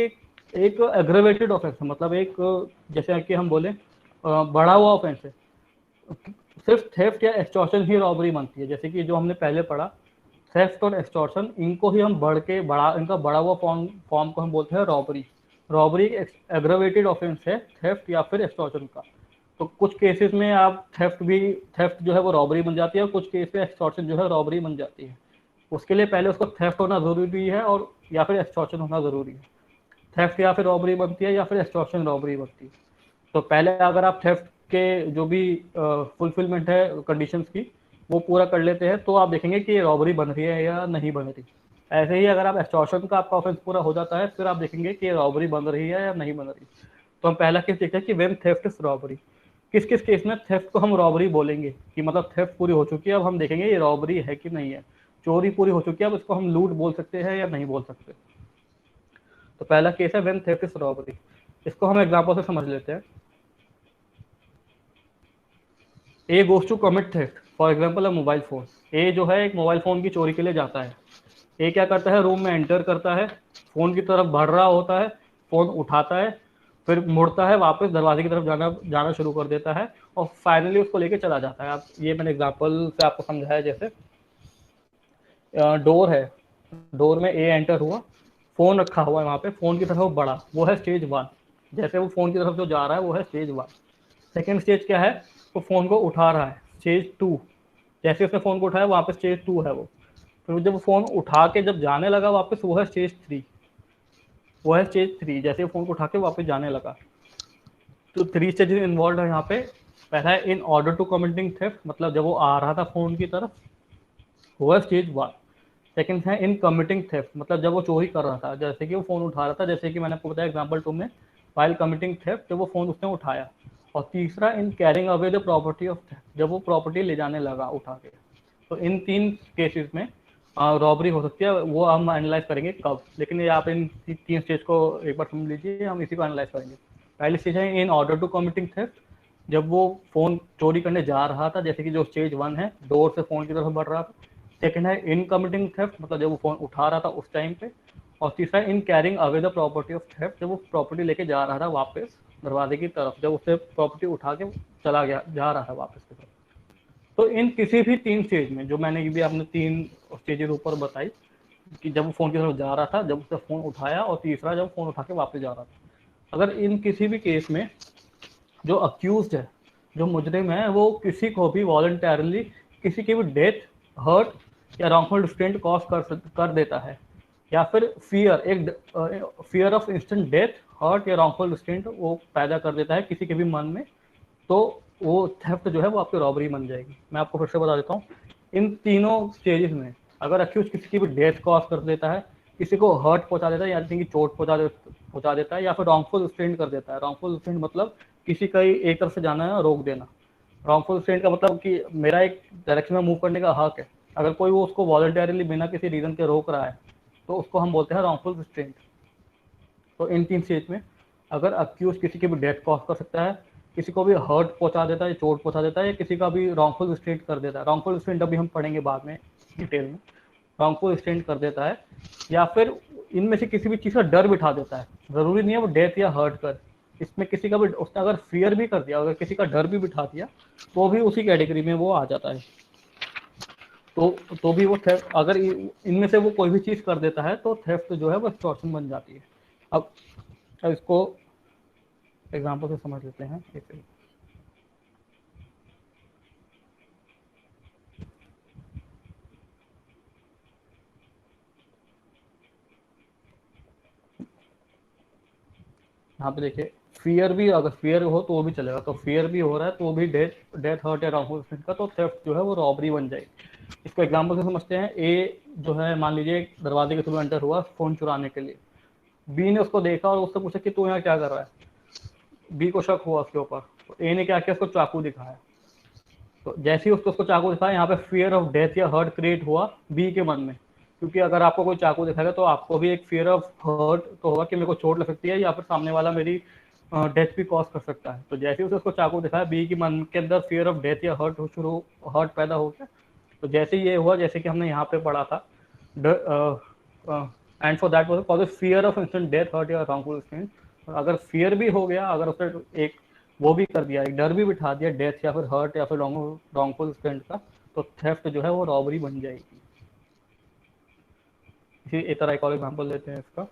एक एग्रेवेटेड ऑफेंस है, मतलब एक जैसे कि हम बोले बढ़ा हुआ ऑफेंस है। सिर्फ थेफ्ट या एक्सटॉर्शन ही रॉबरी बनती है। जैसे कि जो हमने पहले पढ़ा, थेफ्ट और एक्सटॉर्शन, इनको ही हम इनका बड़ा हुआ फॉर्म को हम बोलते हैं रॉबरी। रॉबरी एग्रेवेटेड ऑफेंस है थेफ्ट या फिर एक्सटॉर्शन का। तो कुछ केसेस में आप थेफ्ट जो है वो रॉबरी बन जाती है, और कुछ केस में एक्सटॉर्शन जो है रॉबरी बन जाती है। उसके लिए पहले उसको थेफ्ट होना जरूरी है और या फिर एक्सटॉर्शन होना जरूरी है। थेफ्ट या फिर रॉबरी बनती है या फिर एक्सटॉर्शन रॉबरी बनती है। तो पहले अगर आप थेफ्ट के जो भी फुलफिलमेंट है कंडीशंस की वो पूरा कर लेते हैं, तो आप देखेंगे कि ये रॉबरी बन रही है या नहीं बन रही। ऐसे ही अगर आप एक्सटॉर्शन का आपका ऑफेंस पूरा हो जाता है, फिर आप देखेंगे कि ये रॉबरी बन रही है या नहीं बन रही। तो हम पहला केस देखते हैं कि व्हेन थेफ्ट इज रॉबरी। किस किस केस में थेफ्ट को हम रॉबरी बोलेंगे, कि मतलब थेफ्ट पूरी हो चुकी है, अब हम देखेंगे ये रॉबरी है कि नहीं है। चोरी पूरी हो चुकी है, अब इसको हम लूट बोल सकते हैं या नहीं बोल सकते। तो पहला केस है व्हेन थेफ्ट इज रॉबरी। इसको हम एग्जांपल से समझ लेते हैं। A goes to commit theft, for example a mobile phone. A जो है एक मोबाइल फोन की चोरी के लिए जाता है। ए क्या करता है, रूम में एंटर करता है, फोन की तरफ बढ़ रहा होता है, फोन उठाता है, फिर मुड़ता है, वापस दरवाजे की तरफ जाना शुरू कर देता है, और फाइनली उसको लेके चला जाता है। आप ये मैंने एग्जांपल से आपको समझाया। जैसे डोर है, डोर में ए एंटर हुआ, फोन रखा हुआ है वहाँ पे, फोन की तरफ बढ़ा, वो है स्टेज 1। जैसे वो फोन की तरफ जो जा रहा है वो है स्टेज 1। सेकेंड स्टेज क्या है, वो फोन को उठा रहा है, स्टेज 2। जैसे उसने फोन को उठाया वहाँ पे स्टेज 2 है वो। फिर जब वो फोन उठा के जब जाने लगा वापस, वो है स्टेज 3। वो है स्टेज 3, जैसे फोन को उठा के वापस जाने लगा। तो 3 स्टेजेस इन्वॉल्व है यहाँ पे। पहला है in order to committing theft, मतलब जब वो आ रहा था फोन की तरफ, वो है स्टेज 1। सेकंड है इन कमिटिंग थेफ्ट, मतलब जब वो चोरी कर रहा था, जैसे कि वो फोन उठा रहा था, जैसे कि मैंने आपको बताया एग्जांपल 2 में, वाइल कमिटिंग थेफ्ट, जब वो फोन उसने उठाया। और तीसरा in carrying away the property of theft, जब वो प्रॉपर्टी ले जाने लगा उठा के। तो इन 3 केसेस में रॉबरी हो सकती है, वो हम एनालाइज करेंगे कब। लेकिन ये आप इन 3 स्टेज को एक बार समझ लीजिए, हम इसी को एनालाइज करेंगे। पहली स्टेज है in order to committing theft, जब वो फोन चोरी करने जा रहा था, जैसे कि जो स्टेज 1 है, डोर से फोन की तरफ बढ़ रहा था। सेकंड है इन कमिटिंग थेफ्ट, मतलब जब वो फोन उठा रहा था उस टाइम पे। और तीसरा in carrying away the property of theft, जब वो प्रॉपर्टी लेके जा रहा था वापस दरवाजे की तरफ, जब उससे प्रॉपर्टी उठा के चला गया, जा रहा था वापस की तरफ। तो इन किसी भी 3 स्टेज में, जो मैंने भी आपने 3 स्टेजेस ऊपर बताई, कि जब वो फोन की तरफ जा रहा था, जब उसने फोन उठाया, और तीसरा जब फोन उठा के वापस जा रहा था, अगर इन किसी भी केस में जो अक्यूज है, जो मुजरिम है, वो किसी को भी वॉलंटरली किसी की भी डेथ, हर्ट या रॉन्गफुल डिस्ट्रेंट कॉज कर देता है, या फिर फियर, एक fear of instant death, hurt या रॉन्गफुल डिस्ट्रेंट वो पैदा कर देता है किसी के भी मन में, तो वो थेफ्ट जो है वो आपकी रॉबरी बन जाएगी। मैं आपको फिर से बता देता हूँ, इन तीनों स्टेजेस में अगर अक्यूज किसी की भी डेथ कॉज कर देता है, किसी को हर्ट पहुंचा देता है, या कि चोट पहुंचा देता है, या फिर रॉन्गफुल स्टेंट कर देता है। रॉन्गफुल स्टेंट मतलब किसी का एक तरफ से जाना है रोक देना। रॉन्गफुल स्टेंट का मतलब कि मेरा एक डायरेक्शन में मूव करने का हक है, अगर कोई वो उसको वॉलंटरली बिना किसी रीजन के रोक रहा है, तो उसको हम बोलते हैं रॉन्गफुल स्टेंट। तो इन 3 स्टेज में अगर अक्यूज किसी की भी डेथ कॉज कर सकता है, किसी को भी हर्ट पहुंचा देता है, चोट पहुंचा देता है, या किसी का भी रॉन्गफुल स्टेंट कर देता है, रॉन्गफुल स्टेंट अभी हम पढ़ेंगे बाद में डिटेल में, रॉन्गफुल स्टेंट कर देता है, या फिर इनमें से किसी भी चीज़ का डर बिठा देता है, ज़रूरी नहीं है वो डेथ या हर्ट कर, इसमें किसी का भी उसने अगर फियर भी कर दिया, अगर किसी का डर भी बिठा दिया, तो भी उसी कैटेगरी में वो आ जाता है। तो भी वो थेफ्ट, अगर इनमें से वो कोई भी चीज़ कर देता है, तो थेफ्ट जो है वो एक्सटॉर्शन बन जाती है। अब इसको एग्जाम्पल से समझ लेते हैं। यहाँ पे देखिए, फियर भी, अगर फियर हो तो वो भी चलेगा, तो फियर भी हो रहा है तो वो भी डेथ डेथ हर्ट या रॉन्गफुल का, तो थेफ्ट जो है वो रॉबरी बन जाएगी। इसको एग्जाम्पल से समझते हैं। ए जो है, मान लीजिए दरवाजे के थ्रू एंटर हुआ फोन चुराने के लिए, बी ने उसको देखा और उससे पूछा कि तू यहाँ क्या कर रहा है। बी को शक हुआ उसके ऊपर, तो ए ने क्या किया, उसको चाकू दिखाया। तो जैसे ही उसको चाकू दिखाया, यहाँ पे फियर ऑफ डेथ या हर्ट क्रिएट हुआ बी के मन में, क्योंकि अगर आपको कोई चाकू दिखाएगा तो आपको भी एक फियर ऑफ हर्ट तो होगा कि मेरे को चोट लग सकती है, या फिर सामने वाला मेरी डेथ भी कॉज कर सकता है। तो जैसे ही उसको चाकू दिखाया, बी के मन के अंदर फियर ऑफ डेथ या हर्ट पैदा हो गया। तो जैसे ये हुआ, जैसे कि हमने यहाँ पे पढ़ा था, and for that was called fear of instant death, hurt या रॉन्गफुल स्टेंट। अगर फियर भी हो गया, अगर उसने एक वो भी कर दिया, एक डर भी बिठा दिया डेथ या फिर हर्ट या फिर रॉन्गफुल स्टेंट का, तो थेफ्ट जो है वो रॉबरी बन जाएगी। इसी तरह एक और एग्जाम्पल लेते हैं इसका।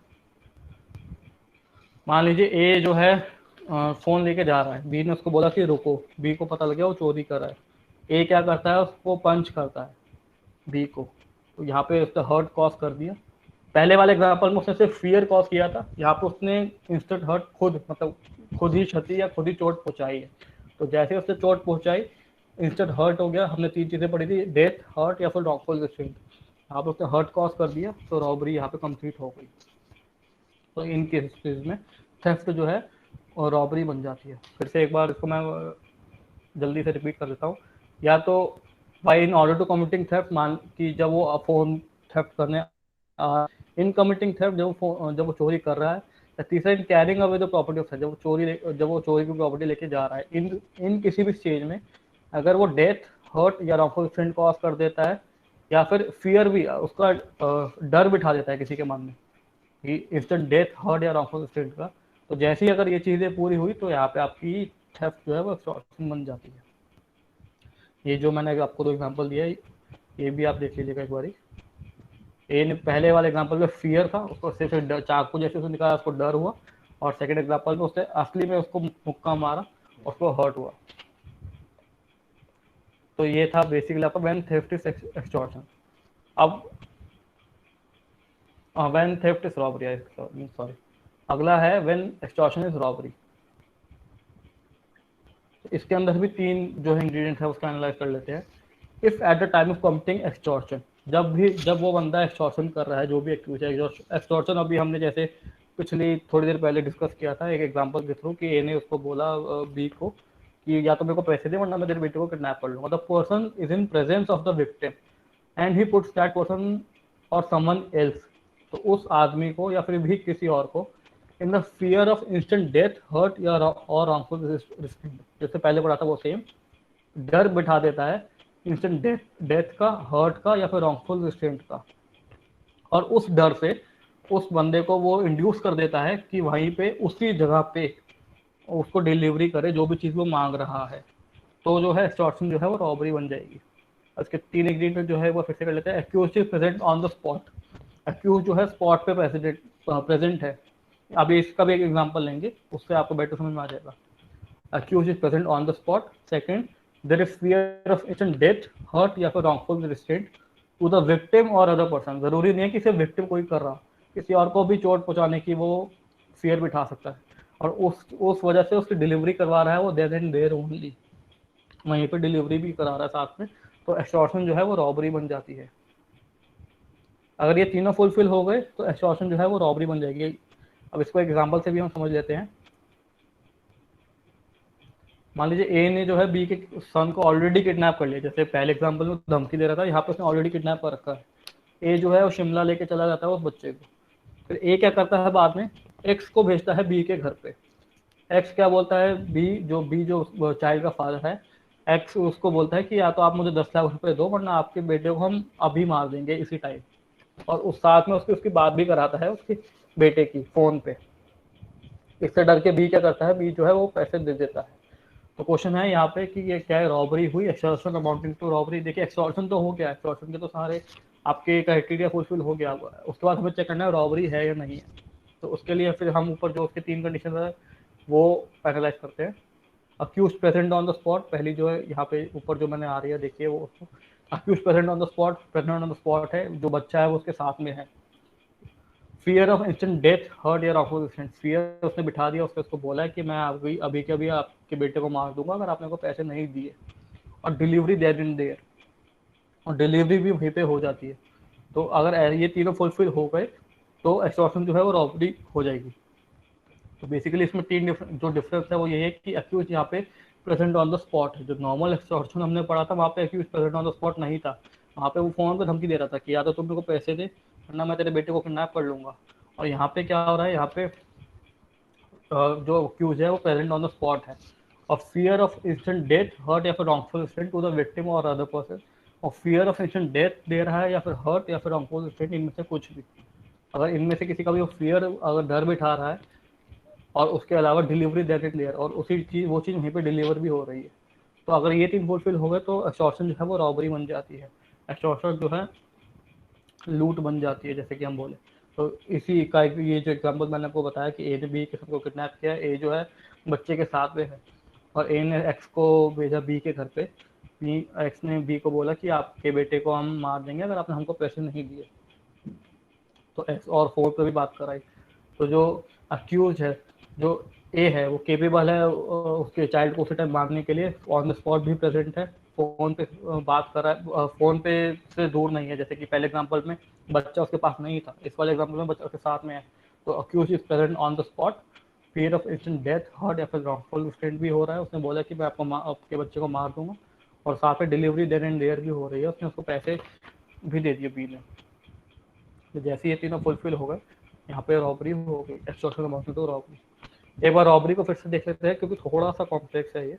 मान लीजिए ए जो है फोन लेके जा रहा है, बी ने उसको बोला कि रुको, बी को पता लग गया वो चोरी कर रहा है। ए क्या करता है, उसको पंच करता है बी को, तो यहाँ पे उसने हर्ट कॉज कर दिया। पहले वाले एग्जाम्पल में उसने सिर्फ फियर कॉज किया था, यहाँ पे उसने इंस्टेंट हर्ट खुद, मतलब खुद ही क्षति या खुद ही चोट पहुंचाई है। तो जैसे उसने चोट पहुंचाई, इंस्टेंट हर्ट हो गया। हमने 3 चीजें पढ़ी थी, डेथ, हर्ट या फिर रॉन्गफुल डिस्ट्रेंट। यहाँ पे उसने हर्ट कॉज कर दिया, तो रॉबरी यहाँ पे कंप्लीट हो गई। तो इन केसेस में थेफ्ट जो है और रॉबरी बन जाती है। फिर से एक बार इसको मैं जल्दी से रिपीट कर देता हूँ। या तो by in order to committing theft, मान कि जब वो फोन थेफ्ट करने, इन कमिटिंग थेफ्ट जब वो चोरी कर रहा है। तीसरा in carrying away the property of, जब वो चोरी की प्रॉपर्टी लेके जा रहा है। इन किसी भी स्टेज में अगर वो डेथ, हर्ट या रॉन्गफुल स्टेंट कॉज कर देता है, या फिर फियर भी, उसका डर बिठा देता है किसी के मन में कि इंस्टेंट डेथ, हर्ट या रॉन्गफुल स्टेंट का, तो जैसे ही अगर ये चीज़ें पूरी हुई, तो यहाँ पे आपकी थेफ्ट जो है वो एक्सटॉर्शन बन जाती है। ये जो मैंने आपको 2 एग्जांपल दिया है, ये भी आप देख लीजिएगा एक बारी। ए ने पहले वाले एग्जांपल में फियर था, उसको सिर्फ चाकू जैसे उसने निकाला, उसको डर हुआ, और सेकंड एग्जांपल में उसने असली में उसको मुक्का मारा, उसको हर्ट हुआ। तो ये था बेसिकली आपका व्हेन थेफ्ट इज एक्सटॉर्शन। अब when theft is robbery, sorry, अगला है व्हेन एक्सटॉर्शन इज रॉबरी। इसके अंदर भी तीन जो है इंग्रेडिएंट है उसका एनालाइज कर लेते हैं। If at the time of committing extortion, जब वो बंदा एक्सटॉर्शन कर रहा है, जो भी एक्यूज है, एक्सटॉर्शन अभी हमने जैसे पिछली थोड़ी देर पहले डिस्कस किया था एक एग्जांपल के थ्रू कि ए ने उसको बोला बी को कि या तो मेरे को पैसे दे वरना मैं तेरे बेटे को किडनैप कर लूंगा। The person is in presence of the victim and he puts that person और समवन एल्स, तो उस आदमी को या फिर भी किसी और को in the fear of instant death, hurt या और रॉन्गफुल रिस्ट्रेंट, जैसे पहले पढ़ा था वो सेम, डर बिठा देता है इंस्टेंट डेथ का, हर्ट का या फिर रॉन्गफुल रिस्ट्रेंट का, और उस डर से उस बंदे को वो इंड्यूस कर देता है कि वहीं पे उसी जगह पे उसको डिलीवरी करे जो भी चीज़ वो मांग रहा है। तो जो है एक्सटॉर्शन जो है वो रॉबरी बन जाएगी। इसके तीन इंग्रेडिएंट जो है वो फिर से कर लेते हैं। Accused is present on the spot, accused जो है स्पॉट पे प्रेजेंट है। अभी इसका भी एक एग्जांपल लेंगे, उससे आपको बेटर समझ में आ जाएगा। accused is present on the spot. Second, there is fear of instant death, hurt या फिर wrongful restraint to the victim or other person। जरूरी नहीं है कि सिर्फ विक्टिम कोई कर रहा, किसी और को भी चोट पहुंचाने की वो फियर बिठा सकता है, और उस वजह से उसकी डिलीवरी करवा रहा है वो देयर एंड देयर ओनली, वहीं पे डिलीवरी भी करा रहा है साथ में। तो एक्सटॉर्शन जो है वो रॉबरी बन जाती है। अगर ये तीनों फुलफिल हो गए तो एक्सटॉर्शन जो है वो रॉबरी बन जाएगी। अब इसको एग्जाम्पल से भी हम समझ लेते हैं। मान लीजिए ए ने जो है बी के सन को ऑलरेडी किडनैप कर लिया, जैसे पहले एग्जांपल में धमकी दे रहा था, यहाँ पे उसने ऑलरेडी किडनैप कर रखा है। ए जो है वो शिमला लेके चला जाता है उस बच्चे को। फिर ए क्या करता है बाद में, एक्स को भेजता है बी के घर पे। एक्स क्या बोलता है, बी जो चाइल्ड का फादर है, एक्स उसको बोलता है कि या तो आप मुझे 10 लाख रुपए दो वरना आपके बेटे को हम अभी मार देंगे इसी टाइम। और उस साथ में उसकी बात भी कराता है उसके बेटे की फोन पे। इससे डर के बी क्या करता है, बी जो है वो पैसे दे देता है। तो क्वेश्चन है यहाँ पे कि ये क्या है, रॉबरी हुई, एक्सटॉर्शन अमाउंटिंग टू रॉबरी। देखिए एक्सटॉर्शन तो हो गया, एक्सटॉर्शन के तो सारे आपके क्राइटेरिया फुलफिल हो गया हुआ है। उसके बाद हमें चेक करना है रॉबरी है या नहीं है। तो उसके लिए फिर हम ऊपर जो उसके तीन कंडीशन है वो एनालाइज करते हैं। Accused present on the spot, पहली जो है यहाँ पे ऊपर जो मैंने आ रही है देखिए वो उसको accused present on the spot, present on the spot है, जो बच्चा है वो उसके साथ में है। Fear of instant death, hurt या रॉन्गफुल एक्सीडेंट, फियर उसने बिठा दिया, उसको बोला है कि मैं अभी के अभी आपके बेटे को मार दूंगा अगर आपने को पैसे नहीं दिए। और डिलीवरी देयर इन देयर, और डिलीवरी भी वहीं पे हो जाती है। तो अगर ये तीनों फुलफिल हो गए तो एक्सटॉर्शन जो है वो रॉबरी हो जाएगी। तो बेसिकली इसमें तीन जो डिफरेंस है वो ये है कि एक्यूज यहाँ पे प्रेजेंट ऑन द स्पॉट है। जो नॉर्मल एक्सटॉर्शन हमने पढ़ा था वहाँ पे accused present on the spot नहीं था। वहाँ पे वो फोन पे धमकी दे रहा था कि या तो तुम मेरे को पैसे दे वरना मैं तेरे बेटे को किडनैप कर लूंगा। और यहाँ पे क्या हो रहा है, यहाँ पे जो एक्यूज है वो प्रेजेंट ऑन द स्पॉट है। और fear of instant death, hurt या फिर wrongful accident to the victim और अदर पर्सन, और फियर ऑफ इंस्टेंट डेथ दे रहा है या फिर हर्ट या फिर रॉन्गफुल एक्सीडेंट, इनमें से कुछ भी। अगर इनमें से किसी का भी फियर अगर डर बिठा रहा है और उसके अलावा डिलीवरी दैट इज क्लियर, और उसी चीज वो चीज़ वहीं पे डिलीवर भी हो रही है, तो अगर ये तीन फुलफिल हो गए तो एक्सटॉर्शन जो है वो रॉबरी बन जाती है। एक्सटॉर्शन जो है लूट बन जाती है जैसे कि हम बोले। तो इसी का ये जो एग्जांपल मैंने आपको बताया कि ए ने बी के सबको किडनैप किया, ए जो है बच्चे के साथ में है, और ए ने एक्स को भेजा बी के घर पे। एक्स ने बी को बोला कि आपके बेटे को हम मार देंगे अगर आपने हमको पैसे नहीं दिए। तो एक्स और फोन पे भी बात कराई। तो जो अक्यूज है, जो ए है, वो केपेबल है उसके चाइल्ड को उसी टाइम मारने के लिए, ऑन द स्पॉट भी प्रेजेंट है, फोन पे बात कर रहा है, फोन पे से दूर नहीं है। जैसे कि पहले एग्जांपल में बच्चा उसके पास नहीं था, इस वाले एग्जांपल में बच्चा उसके साथ में है। तो accused is present on the spot, fear of instant death, hurt या फिर रॉन्गफुल एक्सीडेंट भी हो रहा है। उसने बोला कि मैं आपके बच्चे को मार दूंगा, और साथ में डिलीवरी देयर एंड देयर भी हो रही है, उसने उसको पैसे भी दे दिए बी ने। तो जैसे ये तीनों फुलफिल हो गए, यहाँ पे रॉबरी हो गई, एक्सटॉर्शन अमाउंटिंग टू रॉबरी। एक बार रॉबरी को फिर से देख लेते हैं क्योंकि थोड़ा सा कॉम्प्लेक्स है ये।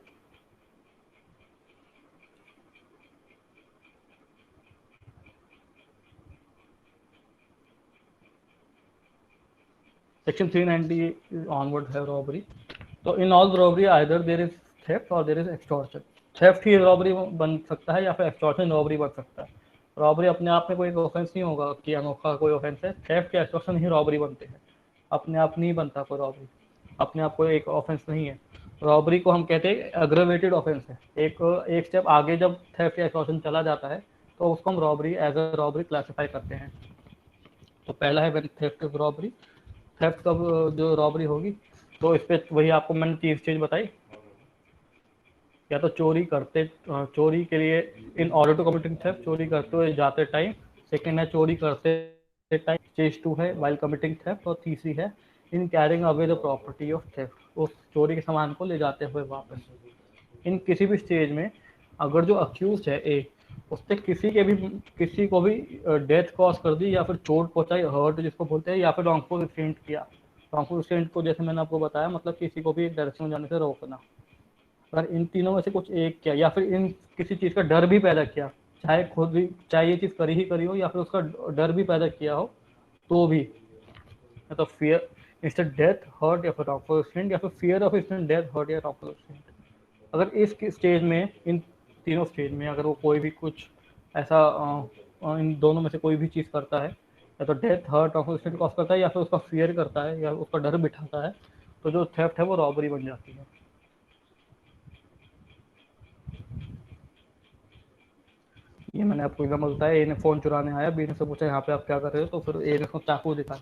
सेक्शन 390 ऑनवर्ड है रॉबरी। तो in all robbery either there is theft और देयर इज एक्सटॉर्शन। थेफ्ट ही रॉबरी बन सकता है या फिर एक्सटॉर्शन रॉबरी बन सकता है। रॉबरी अपने आप में कोई ऑफेंस नहीं होगा कि अनोखा कोई ऑफेंस है, थेफ्ट या एक्सटॉर्शन ही रॉबरी बनते हैं, अपने आप नहीं बनता कोई रॉबरी, अपने आप कोई एक ऑफेंस नहीं है। रॉबरी को हम कहते हैं अग्रेवेटेड ऑफेंस है, एक एक स्टेप आगे जब थेफ्ट या एक्सटॉर्शन चला जाता है तो उसको हम robbery as a robbery classify करते हैं। तो पहला है थेफ्ट ऑफ रॉबरी। थेफ्ट कब जो रॉबरी होगी, तो इस पे वही आपको मैंने 3 चीज बताई, या तो चोरी करते चोरी के लिए in order to committing theft, चोरी करते हुए जाते टाइम, सेकंड है चोरी करते टाइम, स्टेज 2 है वाइल कमिटिंग थेफ्ट, और तीसरी है in carrying away the property of theft, उस चोरी के सामान को ले जाते हुए वापस। इन किसी भी स्टेज में अगर जो अक्यूज है ए, उसने किसी को भी डेथ कॉज कर दी या फिर चोट पहुंचाई, हर्ट जिसको बोलते हैं, या फिर रॉन्गफुल एक्सीडेंट किया। रॉन्गफुल एक्सीडेंट को जैसे मैंने आपको बताया, मतलब किसी को भी एक डायरेक्शन में जाने से रोकना। अगर इन तीनों में से कुछ एक किया, या फिर इन किसी चीज़ का डर भी पैदा किया, चाहे खुद भी चाहे ये चीज़ करी ही करी हो, या फिर उसका डर भी पैदा किया हो, तो भी मतलब फियर इंस्टेंट डेथ, हर्ट या फिर रॉन्गफुल एक्सीडेंट, या फिर fear of instant death, hurt या रॉन्गफुल एक्सीडेंट। अगर इस स्टेज में, इन तीनों स्टेज में अगर वो कोई भी कुछ ऐसा इन दोनों में से कोई भी चीज़ करता है, या तो death, hurt, wrongful accident cause करता है, या फिर उसका फियर करता है, या उसका डर बिठाता है, तो जो थेफ्ट है वो रॉबरी बन जाती है। ये मैंने आपको एग्जाम्पल बताया, ए ने फ़ोन चुराने आया, बी ने से पूछा यहाँ पे आप क्या कर रहे हो, तो फिर ए ने उसको चाकू दिखाया,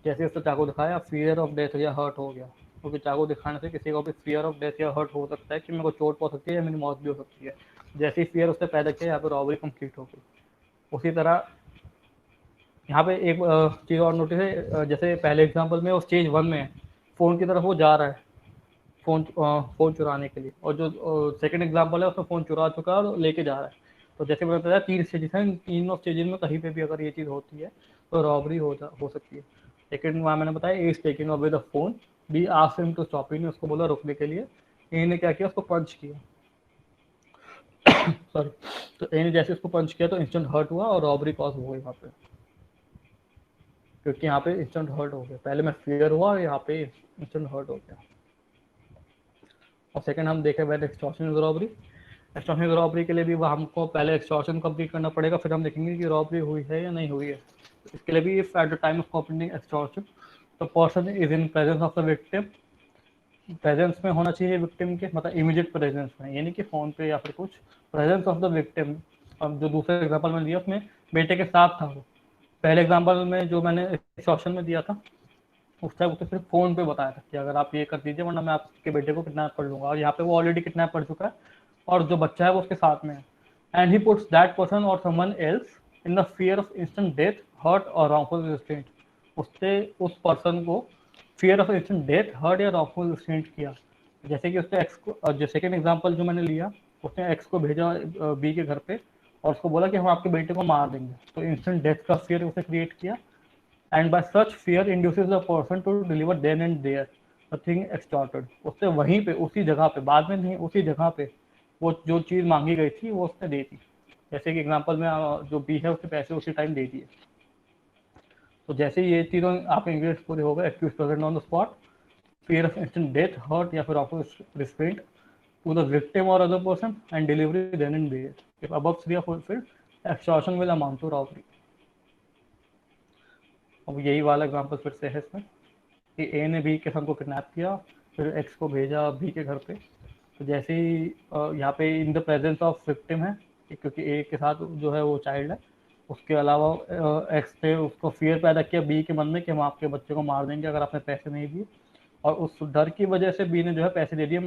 जैसे उसने चाकू दिखाया फियर ऑफ डेथ या हर्ट हो गया, क्योंकि चाकू दिखाने से किसी को भी फियर ऑफ डेथ या हर्ट हो सकता है कि मेरे को चोट पहुंच सकती है या मेरी मौत भी हो सकती है। जैसे ही फियर उसने पैदा किया, यहाँ पे रॉबरी कंप्लीट हो गई। उसी तरह यहाँ पे एक चीज़ और नोटिस है, जैसे पहले एग्जाम्पल में वो स्टेज 1 में है, फ़ोन की तरफ वो जा रहा है फ़ोन चुराने के लिए, और जो सेकंड एग्जांपल है उसमें फ़ोन चुरा चुका है और लेके जा रहा है। तो जैसे मैंने बताया 3 स्टेजेस हैं, इन तीनों स्टेजेस में कहीं पे भी अगर ये चीज़ होती है तो रॉबरी हो सकती है। सेकंड वहाँ मैंने बताया, A is taking away the phone, B asked him to stop, ने उसको बोला रुकने के लिए, ए ने क्या किया, उसको पंच किया सॉरी, तो ए ने जैसे उसको पंच किया तो इंस्टेंट हर्ट हुआ और रॉबरी कॉज हो गई वहाँ पे, क्योंकि यहाँ पे इंस्टेंट हर्ट हो गया, पहले में फियर हुआ और यहाँ पे इंस्टेंट हर्ट हो गया। और सेकंड हम देखें पहले एक्सटॉर्शन रॉबरी। एक्सटॉर्शन रॉबरी के लिए भी हमको पहले एक्सटॉर्शन कंप्लीट करना पड़ेगा, फिर हम देखेंगे कि रॉबरी हुई है या नहीं हुई है। तो इसके लिए भी if at the time of completing extortion the person is in presence of the victim, presence में होना चाहिए विक्टिम के, मतलब इमीडिएट प्रेजेंस में, यानी कि फोन पे या फिर कुछ, प्रेजेंस ऑफ द विक्टिम। अब जो दूसरे एग्जाम्पल में दिया उसमें बेटे के साथ था वो, पहले एग्जाम्पल में जो मैंने एक्सटॉर्शन में दिया था उस टाइम उसने सिर्फ फोन पे बताया था कि अगर आप ये कर दीजिए वरना मैं आपके बेटे को किडनैप कर लूंगा, और यहाँ पे वो ऑलरेडी किडनैप कर चुका है और जो बच्चा है वो उसके साथ में है, and he puts that person और someone else in the fear of instant death, hurt और रॉन्गफुल रिस्ट्रेंट। उससे उस पर्सन को fear of instant death, hurt या रॉन्गफुल रिस्ट्रेंट किया। जैसे कि उसने एक्स को, जो सेकेंड एग्जाम्पल जो मैंने लिया, उसने एक्स को भेजा बी के घर पे और उसको बोला कि हम आपके बेटे को मार देंगे, तो इंस्टेंट डेथ का फियर उसे क्रिएट किया, and by such fear induces the person to deliver then and there the thing extorted। उससे वहीं पे उसी जगह पे, बाद में नहीं, उसी जगह पे वो जो चीज़ मांगी गई थी वो उसने दे दी। जैसे कि एग्जांपल में जो बी है उसने पैसे उसी टाइम दे दिए। तो जैसे ये तीनों आपके इंग्रेडिएंट्स पूरे हो गए, accused present on the spot, fear of instant death, hurt या फिर awful restraint to the victim or other person, and delivery then and there। if above three are fulfilled, extortion will amount to robbery। अब यही वाला example फिर से है इसमें कि ए ने बी के सन को किडनैप किया, फिर एक्स को भेजा बी के घर पे। तो जैसे ही यहाँ पे in the presence of victim है, क्योंकि ए के साथ जो है वो चाइल्ड है, उसके अलावा एक्स ने उसको फियर पैदा किया बी के मन में कि हम आपके बच्चे को मार देंगे अगर आपने पैसे नहीं दिए, और उस डर की वजह से बी ने जो है पैसे दे दिए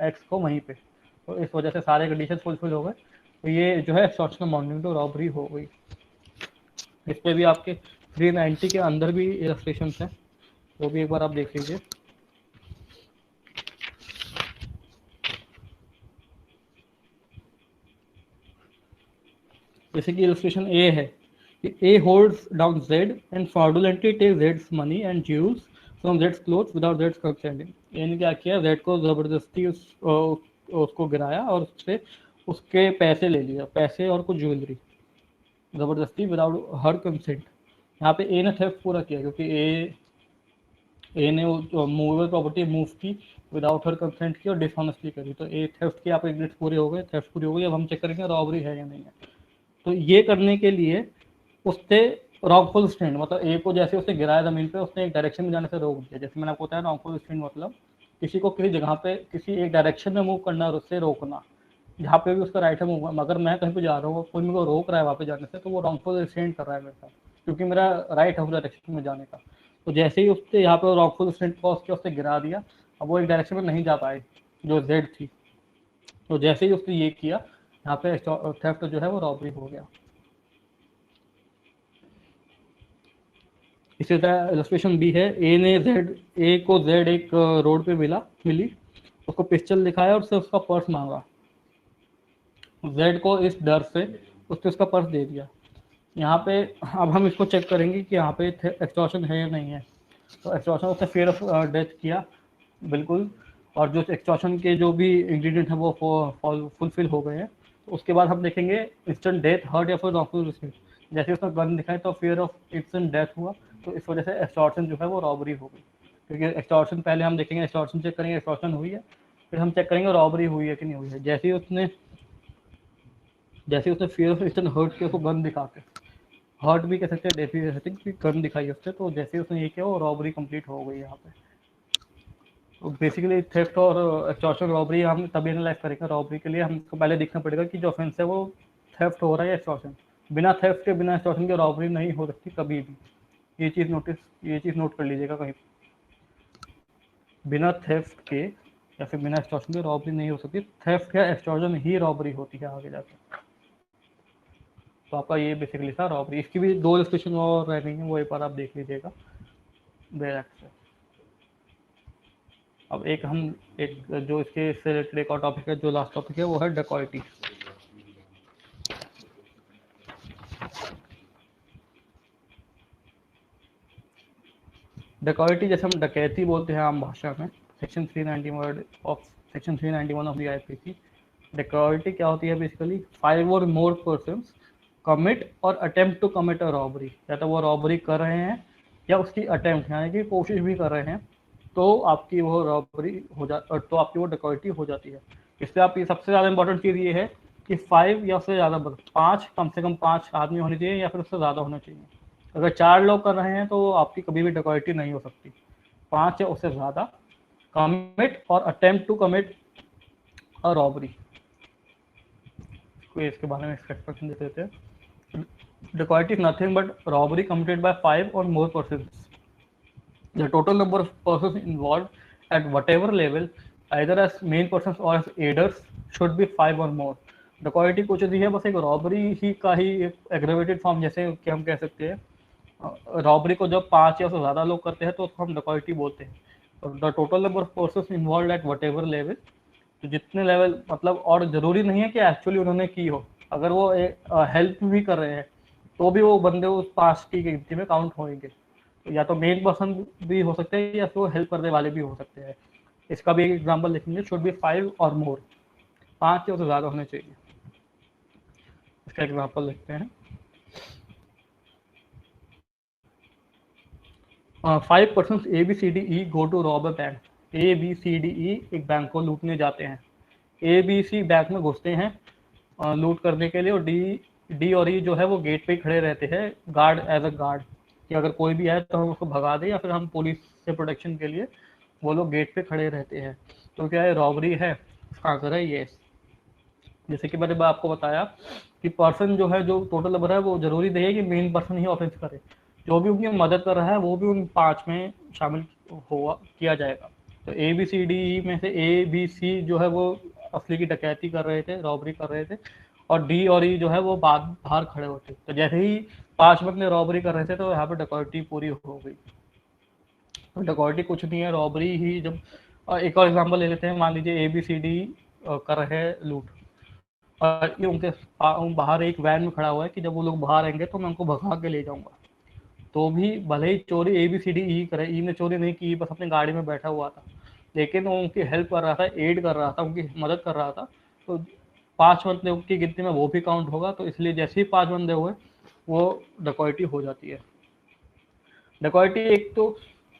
एक्स को वहीं पे। तो इस वजह से सारे कंडीशन फुलफिल हो गए, तो ये जो है एक्सटॉर्शन अमाउंटिंग टू रॉबरी हो गई। इस पे भी आपके 390 के अंदर भी इलस्ट्रेशन है, वो भी एक बार आप देख लीजिए। जैसे कि इलस्ट्रेशन ए है कि ए holds down Z and fraudulently takes Jades money and Jules from Jades clothes without Jades consenting. ए ने क्या किया, जेड को ज़बरदस्ती उसको गिराया और उससे उसके पैसे ले लिया, पैसे और कुछ ज्वेलरी, ज़बरदस्ती विदाउट हर कंसेंट। यहाँ पे ए ने थेफ्ट पूरा किया, क्योंकि ए ने मूवेबल प्रॉपर्टी मूव की विदाउट हर कंसेंट की और डिसऑनेस्टली करी, तो ए थेफ्ट की आप इंग्रेडिएंट्स पूरे हो गए, थेफ्ट पूरी हो गई। अब हम चेक करेंगे रॉबरी है या नहीं है। तो ये करने के लिए उससे रॉकफुल स्टैंड, मतलब ए को जैसे उसने गिराया जमीन पे, उसने एक डायरेक्शन में जाने से रोक दिया। जैसे मैंने आपको बताया रॉकफुल स्टैंड मतलब किसी को किसी जगह पे किसी एक डायरेक्शन में मूव करना और उससे रोकना, जहाँ पे भी उसका राइट है मूव। अगर मैं कहीं पे जा रहा हूँ, कोई मेरे को रोक रहा है वहाँ पे जाने से, तो वो रॉन्गफुल स्टैंड कर रहा है मेरे साथ, क्योंकि मेरा राइट है उस डायरेक्शन में जाने का। तो जैसे ही उससे यहाँ पे रॉन्गफुल स्टैंड क्रॉस किया, उससे गिरा दिया, अब वो एक डायरेक्शन में नहीं जा पाए जो जेड थी। तो जैसे ही उसने ये किया, यहाँ पे थेफ्ट जो है वो रॉबरी हो गया। इसी तरह इलस्ट्रेशन बी है, ए को जेड एक रोड पे मिली, उसको पिस्टल दिखाया और उससे उसका पर्स मांगा। जेड को इस डर से उसने उसका पर्स दे दिया। यहाँ पे अब हम इसको चेक करेंगे कि यहाँ पे एक्सटॉर्शन है या नहीं है। तो एक्सटॉर्शन उसने फियर ऑफ डेथ किया बिल्कुल, और जो एक्सटॉर्शन के जो भी इंग्रेडिएंट है वो फुलफिल हो गए हैं। तो उसके बाद हम देखेंगे इंस्टेंट डेथ, हर्ट या फिर रॉकफुल रिसीट। जैसे उसने गन दिखाई तो फियर ऑफ इंस्टेंट डेथ हुआ, तो इस वजह से एक्सटॉर्शन जो है वो रॉबरी हो गई। क्योंकि एक्सटॉर्शन पहले हम देखेंगे, एक्सटॉर्शन चेक करेंगे एक्सटॉर्शन हुई है, फिर हम चेक करेंगे रॉबरी हुई है कि नहीं हुई है। जैसे ही उसने फियर ऑफ इंस्टेंट हर्ट किया, उसको गन दिखा के, हर्ट भी कह सकते हैं, डेथ भी कह सकते हैं, कि गन दिखाई उससे, तो जैसे ही उसने ये किया वो रॉबरी कंप्लीट हो गई यहाँ पे। तो बेसिकली थेफ्ट और एक्सटॉर्शन रॉबरी हम तभी एनालाइज करेंगे। रॉबरी के लिए हमको पहले देखना पड़ेगा कि जो ऑफेंस है वो थेफ्ट हो रहा है या एक्सटॉर्शन। बिना थेफ्ट के, बिना एक्सटॉर्शन के रॉबरी नहीं हो सकती कभी भी। ये चीज़ नोट कर लीजिएगा कहीं। बिना थेफ्ट के या फिर बिना एक्सटॉर्शन के रॉबरी नहीं हो सकती। थेफ्ट या एक्सटॉर्शन ही रॉबरी होती है आगे जाके। तो आपका ये बेसिकली था रॉबरी। इसकी भी 2 इलस्ट्रेशन और रह गई हैं, वो एक बार आप देख लीजिएगा बैक से। अब एक जो इसके से रिलेटेड एक और टॉपिक है, जो लास्ट टॉपिक है, वो है डकॉइटी। डकॉइटी जैसे हम डकैती बोलते हैं आम भाषा में, section 391 of the IPC. Dacoity क्या होती है बेसिकली, 5 और मोर पर्सन्स कमिट और attempt to commit a robbery. या तो वो रॉबरी कर रहे हैं या उसकी अटेम्प्ट यानी कि कोशिश भी कर रहे हैं, तो आपकी वो डकॉइटी हो जाती है। इससे आपकी सबसे ज़्यादा इंपॉर्टेंट चीज़ ये है कि 5 या उससे ज़्यादा 5, कम से कम 5 आदमी होने चाहिए या फिर उससे ज़्यादा होना चाहिए। अगर 4 लोग कर रहे हैं तो आपकी कभी भी डकॉइटी नहीं हो सकती। 5 या उससे ज़्यादा कमिट और attempt to commit a robbery. इसके बारे में एक्सपेक्टेशन देते थे। Dacoity is nothing but robbery committed by 5 or more persons. The total number of persons involved at whatever level, either as main persons or as aiders, should be 5 or more. Dacoity कुछ नहीं है, बस एक robbery ही का ही एक aggravated form, जैसे कि हम कह सकते हैं रॉबरी को जब 5 या उससे ज़्यादा लोग करते हैं तो उसको हम डकॉइटी बोलते हैं। The total number of persons involve at what ever level, तो जितने लेवल, मतलब और ज़रूरी नहीं है कि एक्चुअली उन्होंने की हो, अगर वो हेल्प भी कर रहे हैं तो भी वो बंदे उस 5 की गिनती में काउंट होंगे। तो या तो मेन पर्सन भी हो सकते हैं या फिर हेल्प करने वाले भी हो सकते हैं। इसका भी एक एग्जांपल लिखेंगे, शुड बी 5 और मोर, 5 या उससे ज़्यादा होने चाहिए। इसका एग्जांपल लिखते हैं। 5 person ABCDE go to rob a bank. ABCDE एक बैंक को लूटने जाते हैं। ABC बैंक में घुसते हैं लूट करने के लिए, और डी और ई जो है वो गेट पे ही खड़े रहते हैं गार्ड, एज अ गार्ड, कि अगर कोई भी आए तो हम उसको भगा दें या फिर हम पुलिस से प्रोटेक्शन के लिए वो लोग गेट पे खड़े रहते हैं। तो क्या है, रॉबरी है? इसका आंसर है ये। जैसे कि मैंने आपको बताया कि पर्सन जो है, जो टोटल नंबर है, वो जरूरी नहीं है कि मेन पर्सन ही ऑफेंस करे, जो भी उनकी मदद कर रहा है वो भी उन 5 में शामिल किया जाएगा। तो ABCDE में से ABC जो है वो असली की डकैती कर रहे थे, रॉबरी कर रहे थे, और डी और ई जो है वो बाहर खड़े होते। तो जैसे ही 5 बंदे रॉबरी कर रहे थे तो यहाँ पे डकैती पूरी हो गई। तो डकैती कुछ नहीं है, रॉबरी ही। जब एक और एग्जांपल ले लेते हैं, मान लीजिए ABCD कर रहे हैं लूट, और ये उनके बाहर एक वैन में खड़ा हुआ है कि जब वो लोग बाहर आएंगे तो मैं उनको भगा के ले जाऊंगा। तो भी भले ही चोरी ABCDE करे, ई ने चोरी नहीं की, बस अपनी गाड़ी में बैठा हुआ था, लेकिन वो उनकी हेल्प कर रहा था, एड कर रहा था, उनकी मदद कर रहा था। तो 5 बंदे की गिनती में वो भी काउंट होगा। तो इसलिए जैसे ही 5 बंदे हुए वो डकॉइटी हो जाती है। डकॉइटी एक तो